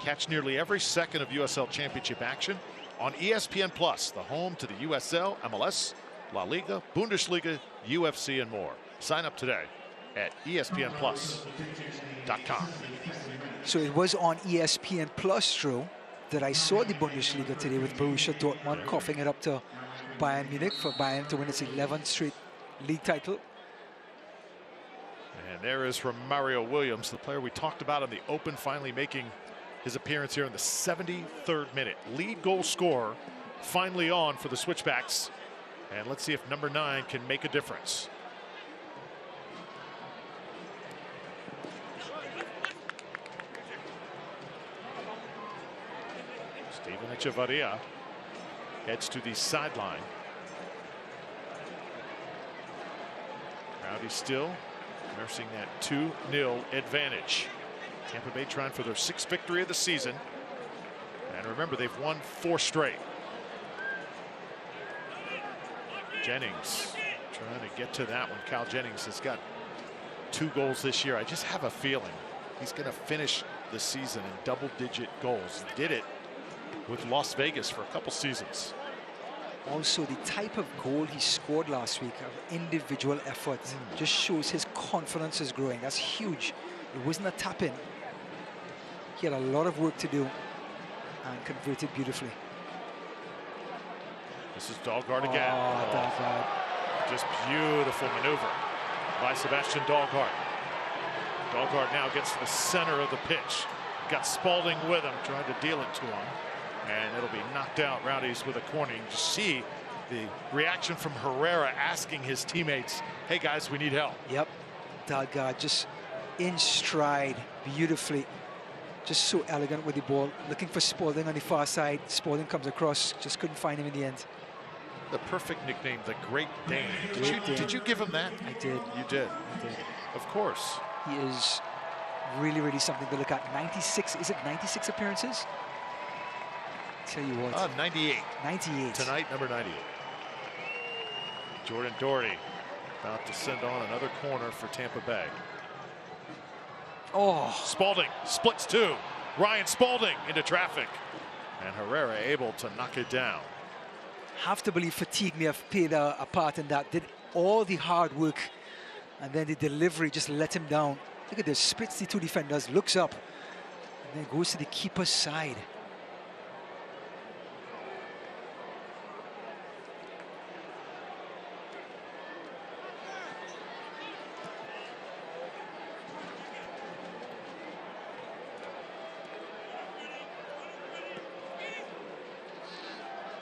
Catch nearly every second of USL Championship action on ESPN Plus, the home to the USL, MLS, La Liga, Bundesliga, UFC, and more. Sign up today at ESPNplus.com. So it was on ESPN Plus, Drew, that I saw the Bundesliga today with Borussia Dortmund coughing it up to Bayern Munich for Bayern to win its 11th straight league title. And there is Romario Williams, the player we talked about in the open, finally making his appearance here in the 73rd minute. Lead goal scorer finally on for the Switchbacks. And let's see if number 9 can make a difference. Steven Echevarria heads to the sideline. Rowdies still nursing that 2-0 advantage. Tampa Bay trying for their 6th victory of the season. And remember, they've won 4 straight. Jennings trying to get to that one. Cal Jennings has got 2 goals this year. I just have a feeling he's going to finish the season in double-digit goals. He did it with Las Vegas for a couple seasons. Also, the type of goal he scored last week of individual effort just shows his confidence is growing. That's huge. It wasn't a tap-in. He had a lot of work to do and converted beautifully. This is Dahlgaard again. Oh, Dahlgaard. Just beautiful maneuver by Sebastian Dahlgaard. Dahlgaard now gets to the center of the pitch. Got Spalding with him, trying to deal it to him. And it'll be knocked out. Rowdies with a corner. You just see the reaction from Herrera asking his teammates, hey guys, we need help. Yep. Dahlgaard just in stride beautifully. Just so elegant with the ball. Looking for Spalding on the far side. Spalding comes across. Just couldn't find him in the end. The perfect nickname, the Great Dane. Dane. Did you give him that? I did. You did? I did. Of course. He is really, really something to look at. 96, is it 96 appearances? Tell you what. 98. 98. Tonight, number 98. Jordan Doherty about to send on another corner for Tampa Bay. Oh. Spalding splits 2. Ryan Spalding into traffic. And Herrera able to knock it down. Have to believe fatigue may have played a part in that. Did all the hard work and then the delivery just let him down. Look at this, splits the 2 defenders, looks up, and then goes to the keeper's side.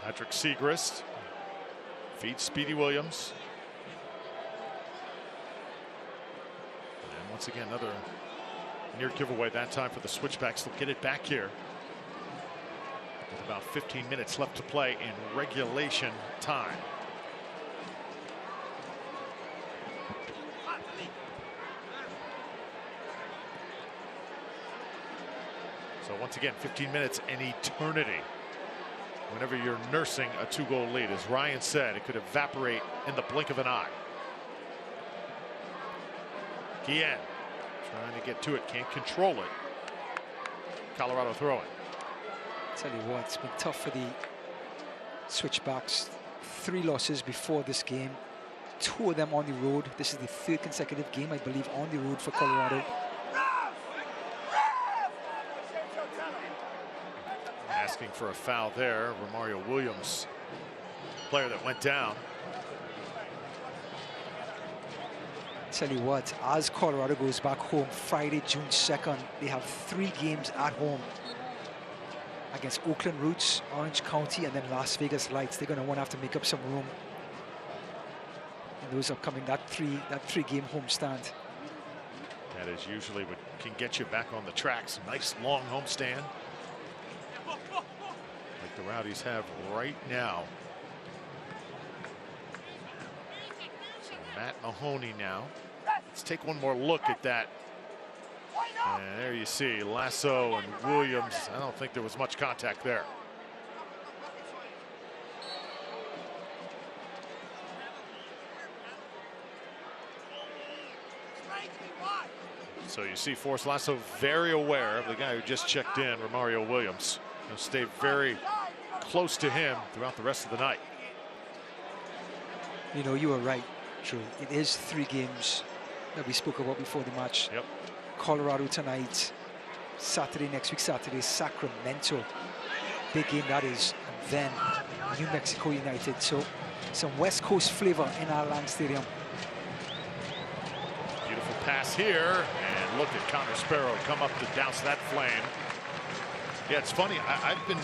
Patrick Segrist feeds Speedy Williams. And once again, another near giveaway, that time for the Switchbacks. They'll get it back here with about 15 minutes left to play in regulation time. So once again, 15 minutes, an eternity. Whenever you're nursing a 2-goal lead, as Ryan said, it could evaporate in the blink of an eye. Guillen trying to get to it, can't control it. Colorado throwing. Tell you what, it's been tough for the Switchbacks. 3 losses before this game, 2 of them on the road. This is the 3rd consecutive game, I believe, on the road for Colorado. Asking for a foul there. Romario Williams, player that went down. Tell you what, as Colorado goes back home Friday, June 2nd, they have 3 games at home against Oakland Roots, Orange County, and then Las Vegas Lights. They're going to want to have to make up some room in those upcoming, that 3-game homestand. That is usually what can get you back on the tracks. Nice long homestand, like the Rowdies have right now. So Matt Mahoney now. Let's take one more look at that. And there you see Lasso and Williams. I don't think there was much contact there. So you see Forrest Lasso very aware of the guy who just checked in, Romario Williams. He'll stay very close to him throughout the rest of the night. You know, you were right, Drew. It is 3 games that we spoke about before the match. Yep. Colorado tonight, Saturday, next week Saturday, Sacramento. Big game that is. And then New Mexico United. So some West Coast flavor in our Lang Stadium. Beautiful pass pass here, and look at Connor Sparrow come up to douse that flame. Yeah, it's funny. I've been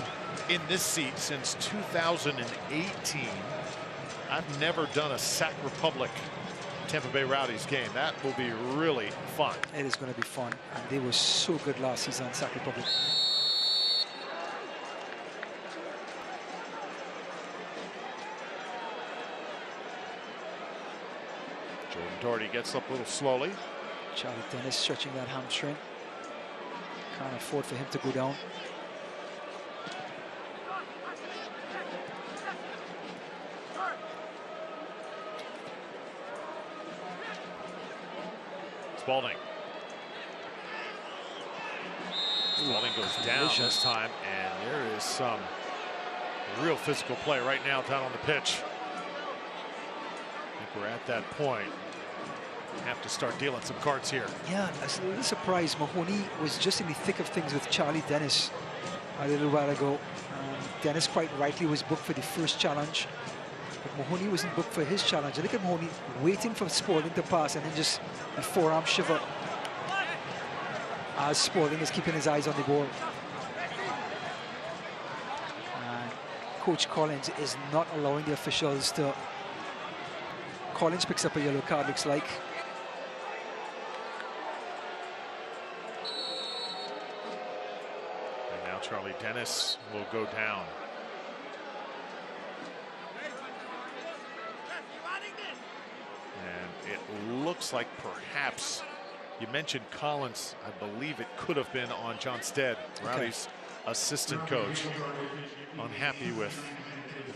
in this seat since 2018. I've never done a Sac Republic Tampa Bay Rowdies game. That will be really fun. It is going to be fun, and they were so good last season on Sac Republic. Jordan Doherty gets up a little slowly. Charlie Dennis stretching that hamstring. Can't afford for him to go down. Spalding. Spalding goes down this time, and there is some real physical play right now down on the pitch. I think we're at that point. Have to start dealing some cards here. Yeah, I was a little surprised. Mahoney was just in the thick of things with Charlie Dennis a little while ago. Dennis quite rightly was booked for the first challenge, but Mahoney wasn't booked for his challenge. I look at Mahoney waiting for Spalding to pass, and then just the forearm shiver as Spalding is keeping his eyes on the ball. And Coach Collins is not allowing the officials to. Collins picks up a yellow card, looks like. And now Charlie Dennis will go down. And it looks like perhaps, you mentioned Collins, I believe it could have been on John Stead, Rowdy's assistant coach. Unhappy with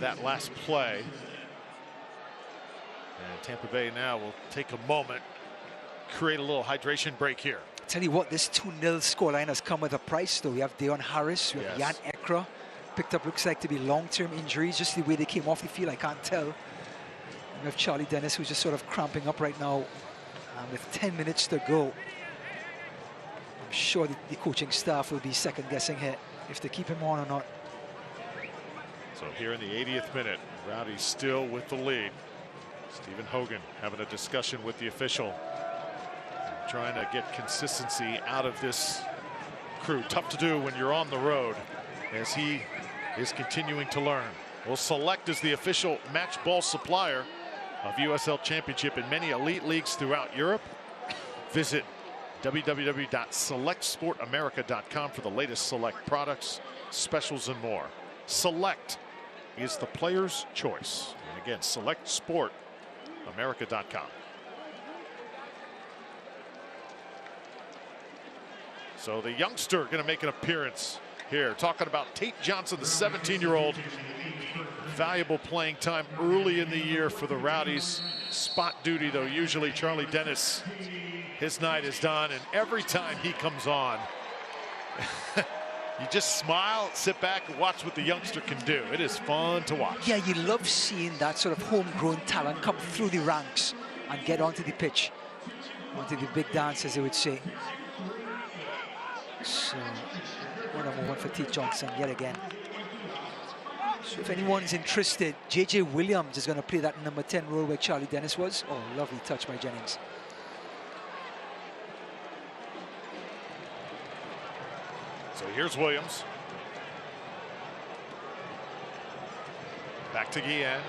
that last play. And Tampa Bay now will take a moment, create a little hydration break here. Tell you what, this 2-0 scoreline has come with a price, though. We have Deon Harris, we have Jan Ekra, picked up, looks like to be long-term injuries, just the way they came off the field, I can't tell. And we have Charlie Dennis, who's just sort of cramping up right now. And with 10 minutes to go, I'm sure the coaching staff will be second-guessing here if they keep him on or not. So here in the 80th minute, Rowdy's still with the lead. Stephen Hogan having a discussion with the official, trying to get consistency out of this crew. Tough to do when you're on the road, as he is continuing to learn. Well, Select is the official match ball supplier of USL Championship in many elite leagues throughout Europe. Visit www.selectsportamerica.com for the latest Select products, specials, and more. Select is the player's choice. And again, selectsportamerica.com. So the youngster going to make an appearance here. Talking about Tate Johnson, the 17-year-old. Valuable playing time early in the year for the Rowdies. Spot duty, though, usually Charlie Dennis, his night is done. And every time he comes on, you just smile, sit back, and watch what the youngster can do. It is fun to watch. Yeah, you love seeing that sort of homegrown talent come through the ranks and get onto the pitch, onto the big dance, as they would say. So, 1-on-1 for Tate Johnson yet again. So if anyone's interested, J.J. Williams is going to play that number 10 role where Charlie Dennis was. Oh, lovely touch by Jennings. So here's Williams. Back to Guillen.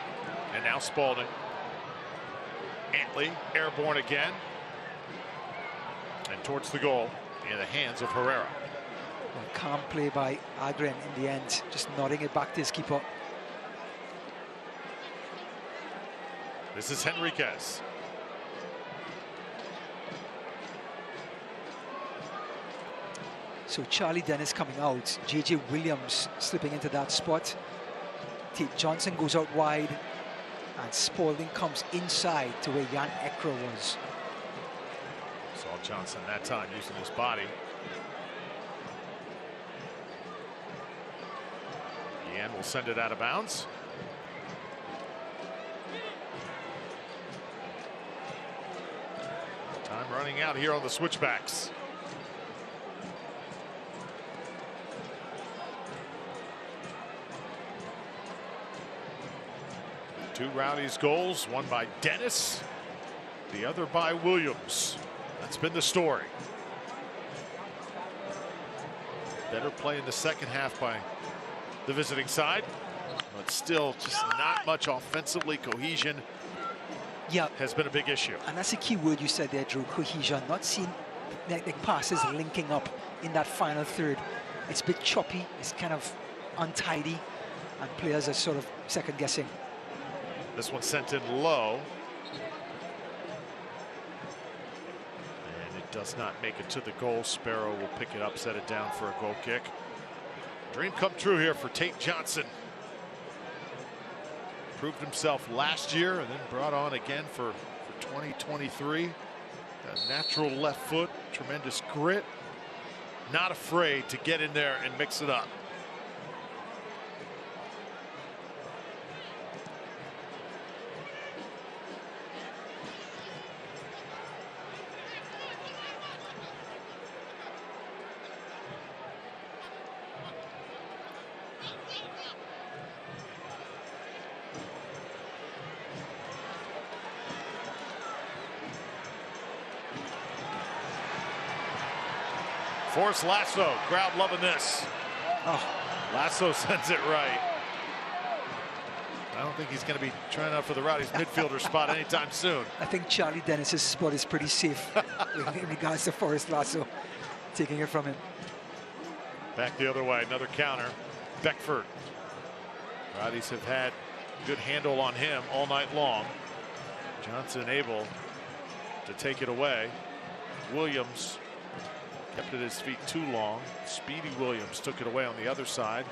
And now Spalding. Antley, airborne again. And towards the goal in the hands of Herrera. Well, calm play by Agren in the end, just nodding it back to his keeper. This is Henriquez. So Charlie Dennis coming out, J.J. Williams slipping into that spot. Tate Johnson goes out wide, and Spalding comes inside to where Jan Ekra was. Saw Johnson that time using his body. Guillen will send it out of bounds. Time running out here on the switchbacks. Two Rowdies goals, one by Dennis, the other by Williams. That's been the story. Better play in the second half by the visiting side, but still just not much offensively. Cohesion has been a big issue. And that's a key word you said there, Drew, cohesion. Not seeing the passes linking up in that final third. It's a bit choppy, it's kind of untidy, and players are sort of second guessing. This one sent in low. And it does not make it to the goal. Sparrow will pick it up, set it down for a goal kick. Dream come true here for Tate Johnson. Proved himself last year and then brought on again for 2023. A natural left foot, tremendous grit. Not afraid to get in there and mix it up. Force Lasso, crowd loving this. Oh. Lasso sends it right. I don't think he's going to be trying out for the Rowdies midfielder spot anytime soon. I think Charlie Dennis's spot is pretty safe in regards to Forrest Lasso taking it from him. Back the other way, another counter. Beckford. Rowdies have had good handle on him all night long. Johnson able to take it away. Williams kept it at his feet too long. Speedy Williams took it away on the other side.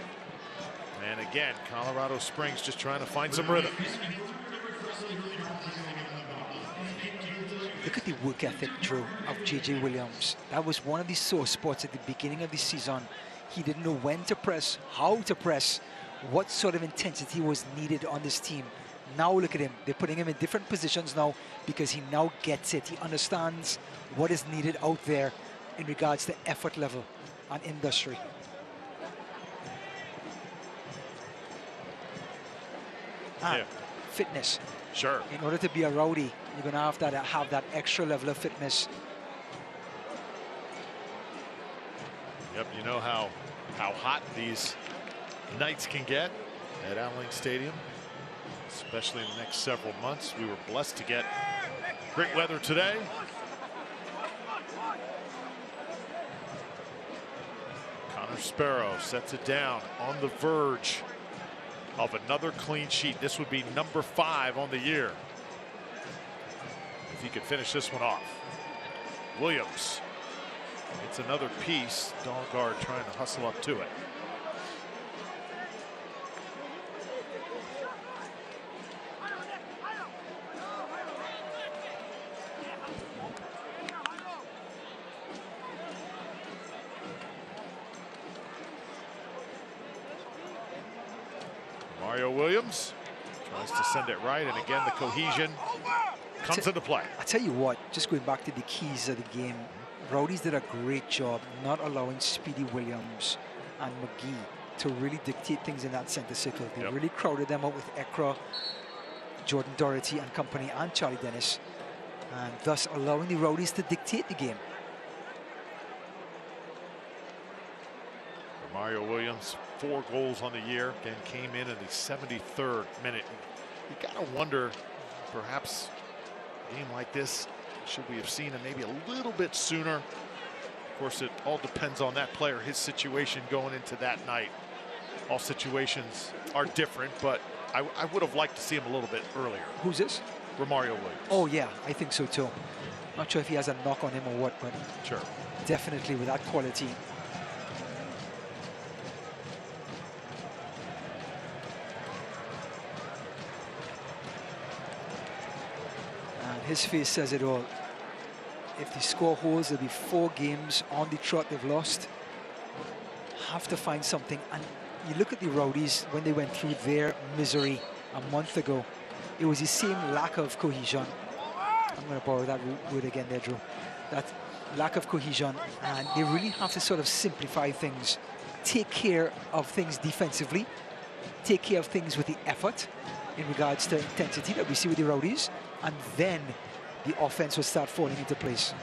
And again, Colorado Springs just trying to find some rhythm. Look at the work ethic, Drew, of J.J. Williams. That was one of the sore spots at the beginning of the season. He didn't know when to press, how to press, what sort of intensity was needed on this team. Now look at him. They're putting him in different positions now because he now gets it. He understands what is needed out there in regards to effort level and industry. And fitness. Sure. In order to be a Rowdy, you're going to have that extra level of fitness. Yep, you know how hot these nights can get at Alling Stadium, especially in the next several months. We were blessed to get great weather today. Connor Sparrow sets it down on the verge of another clean sheet. This would be number 5 on the year if he could finish this one off. Williams, it's another piece. Dahlgaard trying to hustle up to it. Mario Williams tries to send it right, and again the cohesion comes into play. I tell you what, just going back to the keys of the game, Rowdies did a great job not allowing Speedy Williams and McGee to really dictate things in that center circle. They really crowded them out with Ekra, Jordan Doherty and company, and Charlie Dennis, and thus allowing the Rowdies to dictate the game. Mario Williams, 4 goals on the year, again came in the 73rd minute. You gotta wonder, perhaps a game like this, should we have seen it maybe a little bit sooner? Of course, it all depends on that player, his situation going into that night. All situations are different, but I would have liked to see him a little bit earlier. Who's this? Romario Williams. Oh yeah, I think so too. Not sure if he has a knock on him or what, but sure, definitely with that quality. His face says it all. If the score holds, there'll be 4 games on the trot they've lost. Have to find something. And you look at the Rowdies when they went through their misery a month ago. It was the same lack of cohesion. I'm going to borrow that word again there, Drew. That lack of cohesion. And they really have to sort of simplify things. Take care of things defensively. Take care of things with the effort in regards to intensity that we see with the Rowdies. And then the offense will start falling into place.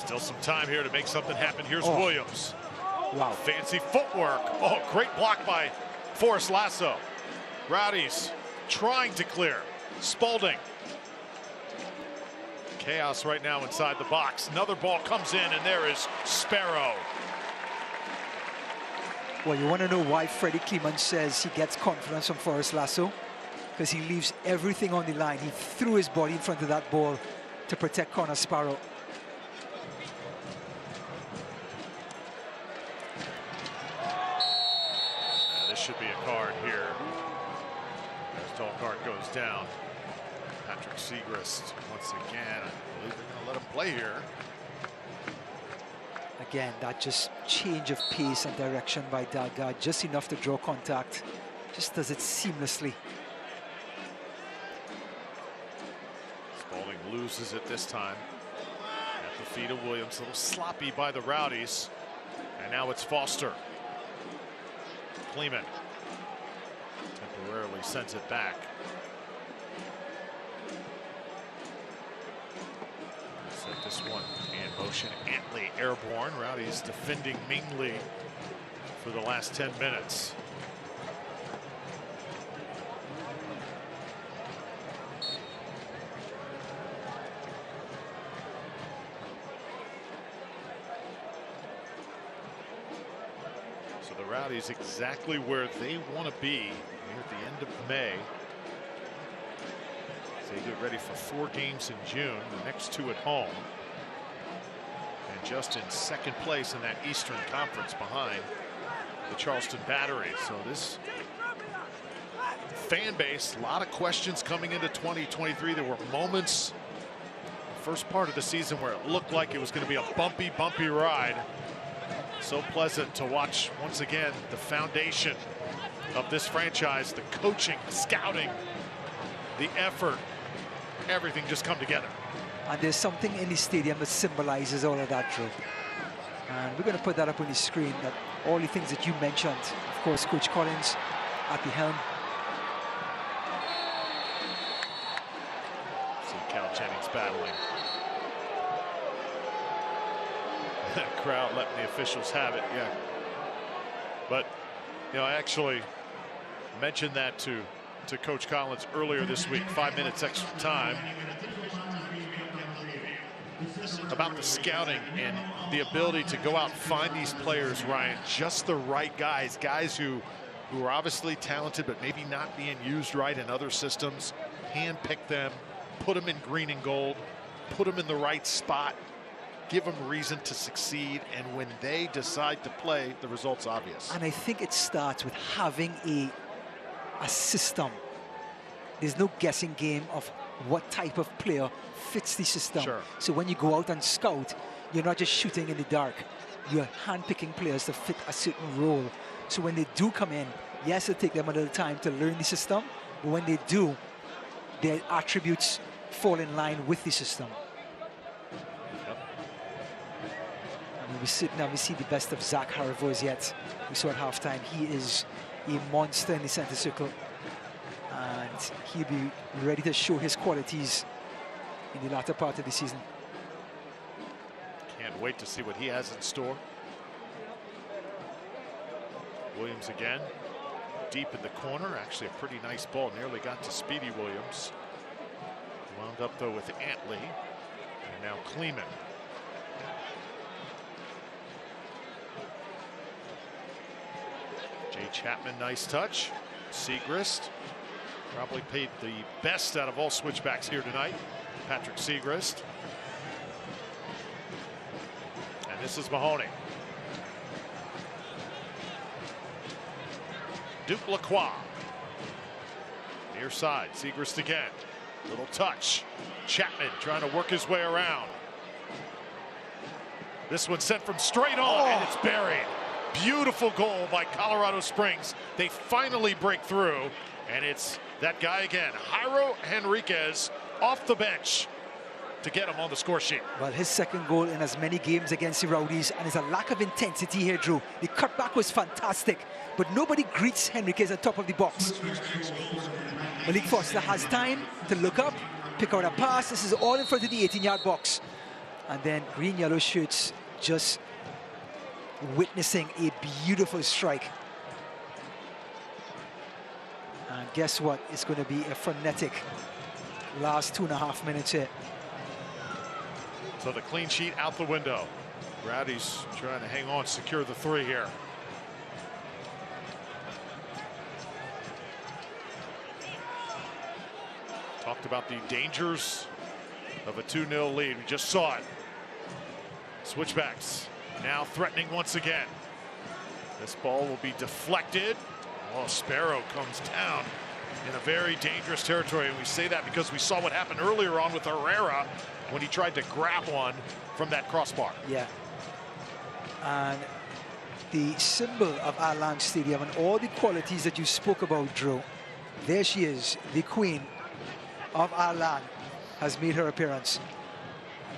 Still some time here to make something happen. Here's Williams. Wow. Fancy footwork. Oh, great block by Forrest Lasso. Rowdies trying to clear. Spalding. Chaos right now inside the box. Another ball comes in, and there is Sparrow. Well, you want to know why Freddie Kleeman says he gets confidence from Forrest Lasso? Because he leaves everything on the line. He threw his body in front of that ball to protect Connor Sparrow. This should be a card here. As tall card goes down. Patrick Segrist once again. I believe they're going to let him play here. Again, that just change of pace and direction by Daga, just enough to draw contact. Just does it seamlessly. Spalding loses it this time. At the feet of Williams. A little sloppy by the Rowdies. And now it's Foster. Kleeman temporarily sends it back. Set this one in motion. Antley airborne. Rowdies defending meanly for the last 10 minutes. So the Rowdies exactly where they want to be near the end of May. They get ready for 4 games in June, the next 2 at home. And just in second place in that Eastern Conference behind the Charleston Battery. So this fan base, a lot of questions coming into 2023. There were moments the first part of the season where it looked like it was going to be a bumpy ride. So pleasant to watch once again the foundation of this franchise, the coaching, the scouting, the effort, everything just come together. And there's something in the stadium that symbolizes all of that, Drew. And we're going to put that up on the screen, that all the things that you mentioned. Of course, Coach Collins at the helm. See Cal Jennings battling. That crowd letting the officials have it, yeah. But, you know, I actually mentioned that to Coach Collins earlier this week, 5 minutes extra time, about the scouting and the ability to go out and find these players, Ryan, just the right guys, who are obviously talented but maybe not being used right in other systems, handpick them, put them in green and gold, put them in the right spot, give them reason to succeed, and when they decide to play, the result's obvious. And I think it starts with having a system. There's no guessing game of what type of player fits the system. Sure. So when you go out and scout, you're not just shooting in the dark. You're handpicking players to fit a certain role. So when they do come in, yes, it'll take them a little time to learn the system, but when they do, their attributes fall in line with the system. We sit now, we see the best of Zach Harivos yet. We saw at halftime. He is a monster in the center circle, and he'll be ready to show his qualities in the latter part of the season. Can't wait to see what he has in store. Williams again, deep in the corner. Actually, a pretty nice ball. Nearly got to Speedy Williams. Wound up though with Antley, and now Kleeman. Jay Chapman, nice touch. Segrist probably paid the best out of all switchbacks here tonight. Patrick Segrist. And this is Mahoney. Duke Lacroix. Near side, Segrist again. Little touch. Chapman trying to work his way around. This one sent from straight on, and it's buried. Beautiful goal by Colorado Springs. They finally break through, and it's that guy again, Jairo Henriquez, off the bench to get him on the score sheet. Well, his second goal in as many games against the Rowdies, and there's a lack of intensity here, Drew. The cutback was fantastic, but nobody greets Henriquez at top of the box. Malik Foster has time to look up, pick out a pass. This is all in front of the 18-yard box. And then green yellow shirts just witnessing a beautiful strike. And guess what? It's going to be a frenetic last 2.5 minutes here. So the clean sheet out the window. Rowdies trying to hang on, secure the 3 here. Talked about the dangers of a 2-0 lead. We just saw it. Switchbacks now threatening once again. This ball will be deflected. Oh, Sparrow comes down in a very dangerous territory. And we say that because we saw what happened earlier on with Herrera when he tried to grab one from that crossbar. Yeah. And the symbol of Allianz Stadium and all the qualities that you spoke about, Drew, there she is, the queen of Allianz, has made her appearance.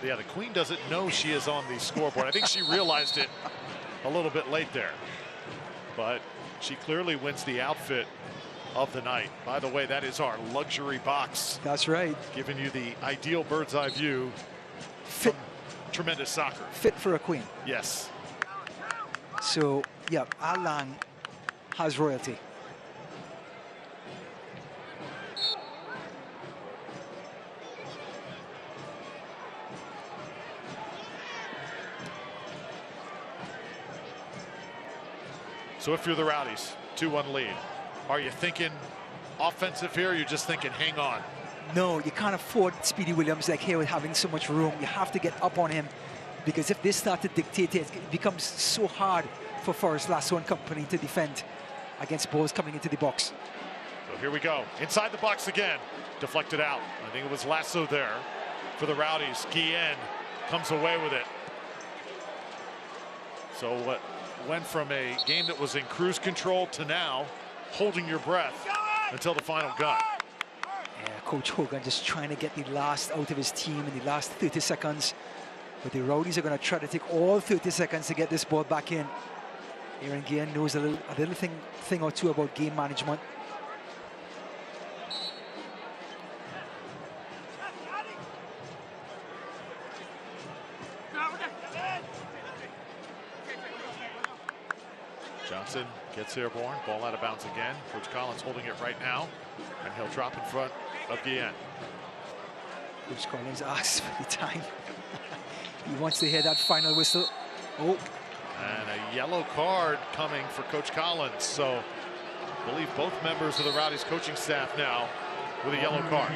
Yeah, the queen doesn't know she is on the scoreboard. I think she realized it a little bit late there. But she clearly wins the outfit of the night. By the way, that is our luxury box. That's right. Giving you the ideal bird's eye view. Fit. Tremendous soccer. Fit for a queen. Yes. So, yeah, Allianz has royalty. So if you're the Rowdies, 2-1 lead, are you thinking offensive here, or you're just thinking hang on? No, you can't afford Speedy Williams like here with having so much room. You have to get up on him, because if they start to dictate it, it becomes so hard for Forest Lasso and company to defend against balls coming into the box. So here we go, inside the box again, deflected out. I think it was Lasso there for the Rowdies. Guillen comes away with it. So what went from a game that was in cruise control to now holding your breath until the final gun. Yeah, Coach Hogan just trying to get the last out of his team in the last 30 seconds. But the Rowdies are going to try to take all 30 seconds to get this ball back in. Aaron Guillen knows a little thing or two about game management. Johnson gets airborne, ball out of bounds again. Coach Collins holding it right now, and he'll drop in front of Guillen. Coach Collins asks for the time. He wants to hear that final whistle. Oh. And a yellow card coming for Coach Collins. So I believe both members of the Rowdies coaching staff now with a yellow card.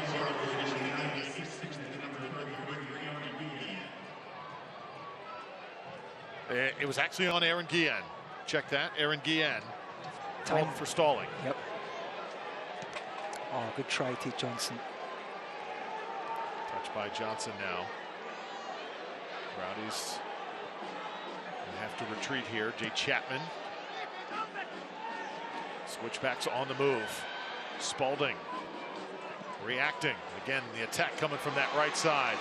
It was actually on Aaron Guillen. Check that, Aaron Guillen. Time for stalling. Yep. Oh, good try, T. Johnson. Touched by Johnson now. Rowdies have to retreat here. Jay Chapman. Switchbacks on the move. Spalding reacting. Again, the attack coming from that right side.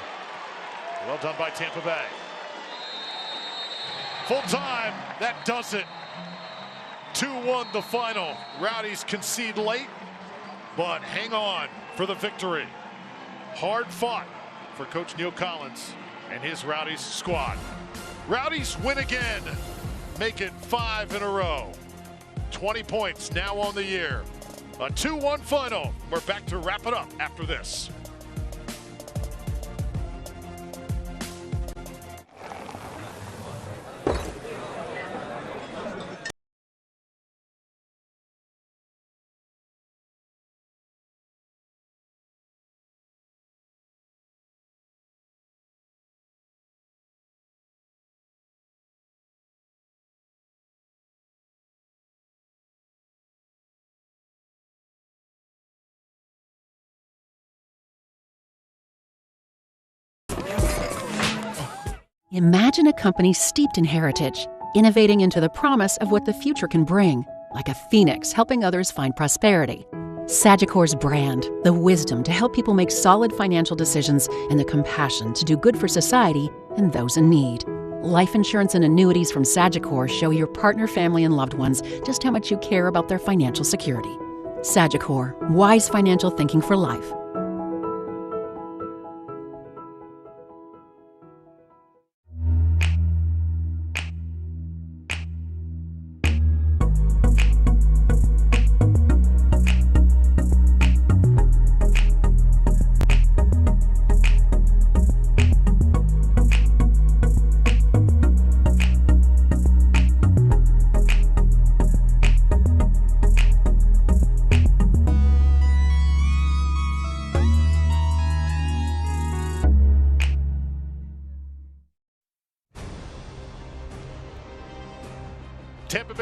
Well done by Tampa Bay. Full time, that does it. 2-1 the final. Rowdies concede late, but hang on for the victory. Hard fought for Coach Neil Collins and his Rowdies squad. Rowdies win again, make it 5 in a row. 20 points now on the year. A 2-1 final. We're back to wrap it up after this. Imagine a company steeped in heritage, innovating into the promise of what the future can bring, like a phoenix helping others find prosperity. Sagicor's brand, the wisdom to help people make solid financial decisions and the compassion to do good for society and those in need. Life insurance and annuities from Sagicor show your partner, family, and loved ones just how much you care about their financial security. Sagicor, wise financial thinking for life.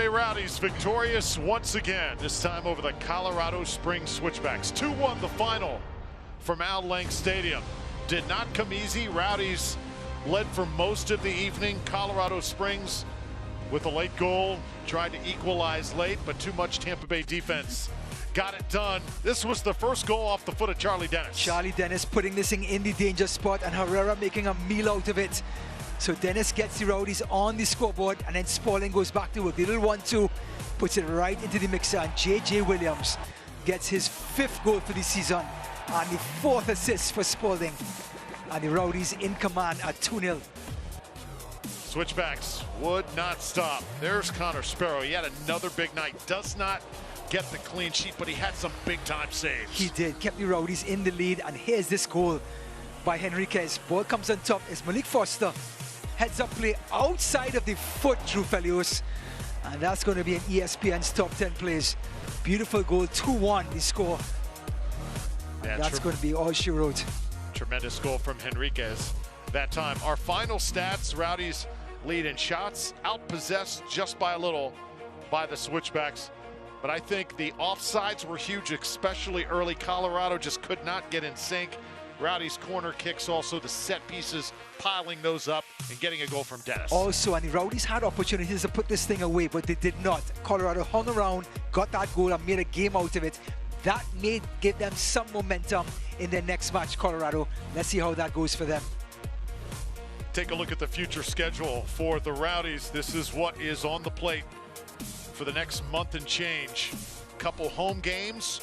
Bay Rowdies victorious once again, this time over the Colorado Springs Switchbacks. 2-1 the final from Al Lang Stadium. Did not come easy. Rowdies led for most of the evening. Colorado Springs with a late goal, tried to equalize late, but too much Tampa Bay defense got it done. This was the first goal off the foot of Charlie Dennis. Charlie Dennis putting this thing in the danger spot and Herrera making a meal out of it. So Dennis gets the Rowdies on the scoreboard, and then Spalding goes back to work. The little 1-2 puts it right into the mixer, and J.J. Williams gets his 5th goal for the season and the 4th assist for Spalding. And the Rowdies in command at 2-0. Switchbacks would not stop. There's Connor Sparrow. He had another big night. Does not get the clean sheet, but he had some big-time saves. He did. Kept the Rowdies in the lead, and here's this goal by Henriquez. Ball comes on top. It's Malik Foster. Heads-up play outside of the foot, Drew Felios. And that's going to be an ESPN's top 10 plays. Beautiful goal, 2-1 the score. Yeah, that's going to be all she wrote. Tremendous goal from Henriquez that time. Our final stats, Rowdies lead in shots, outpossessed just by a little by the Switchbacks. But I think the offsides were huge, especially early. Colorado just could not get in sync. Rowdies corner kicks, also the set pieces, piling those up and getting a goal from Dennis. Also, and the Rowdies had opportunities to put this thing away, but they did not. Colorado hung around, got that goal and made a game out of it. That may give them some momentum in their next match, Colorado. Let's see how that goes for them. Take a look at the future schedule for the Rowdies. This is what is on the plate for the next month and change. Couple home games.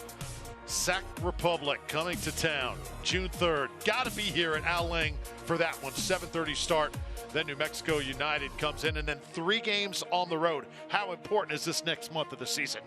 Sac Republic coming to town June 3rd. Gotta be here at Al Lang for that one. 7:30 start. Then New Mexico United comes in, and then 3 games on the road. How important is this next month of the season?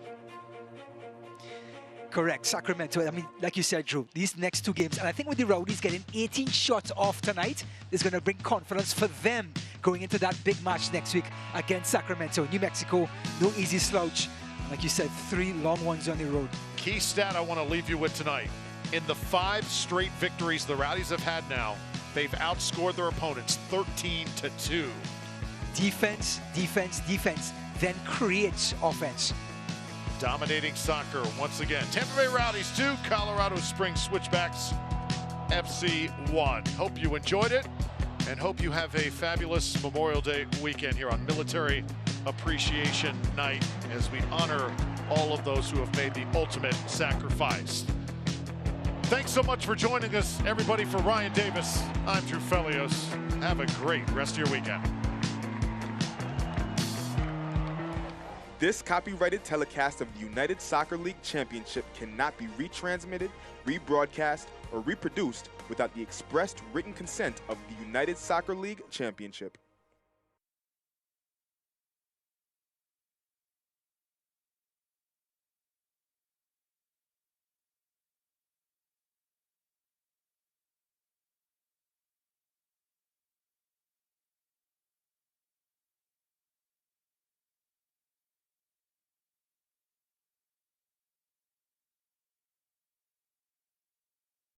Correct, Sacramento. I mean, like you said, Drew, these next 2 games, and I think with the Rowdies getting 18 shots off tonight, is going to bring confidence for them going into that big match next week against Sacramento. New Mexico, no easy slouch. Like you said, 3 long ones on the road. Key stat I want to leave you with tonight. In the 5 straight victories the Rowdies have had now, they've outscored their opponents 13-2. Defense, defense, defense, then creates offense. Dominating soccer once again. Tampa Bay Rowdies 2, Colorado Springs Switchbacks FC 1. Hope you enjoyed it, and hope you have a fabulous Memorial Day weekend here on Military Appreciation Night as we honor all of those who have made the ultimate sacrifice. Thanks so much for joining us, everybody. For Ryan Davis, I'm Drew Felios. Have a great rest of your weekend. This copyrighted telecast of the United Soccer League Championship cannot be retransmitted, rebroadcast, or reproduced without the expressed written consent of the United Soccer League Championship.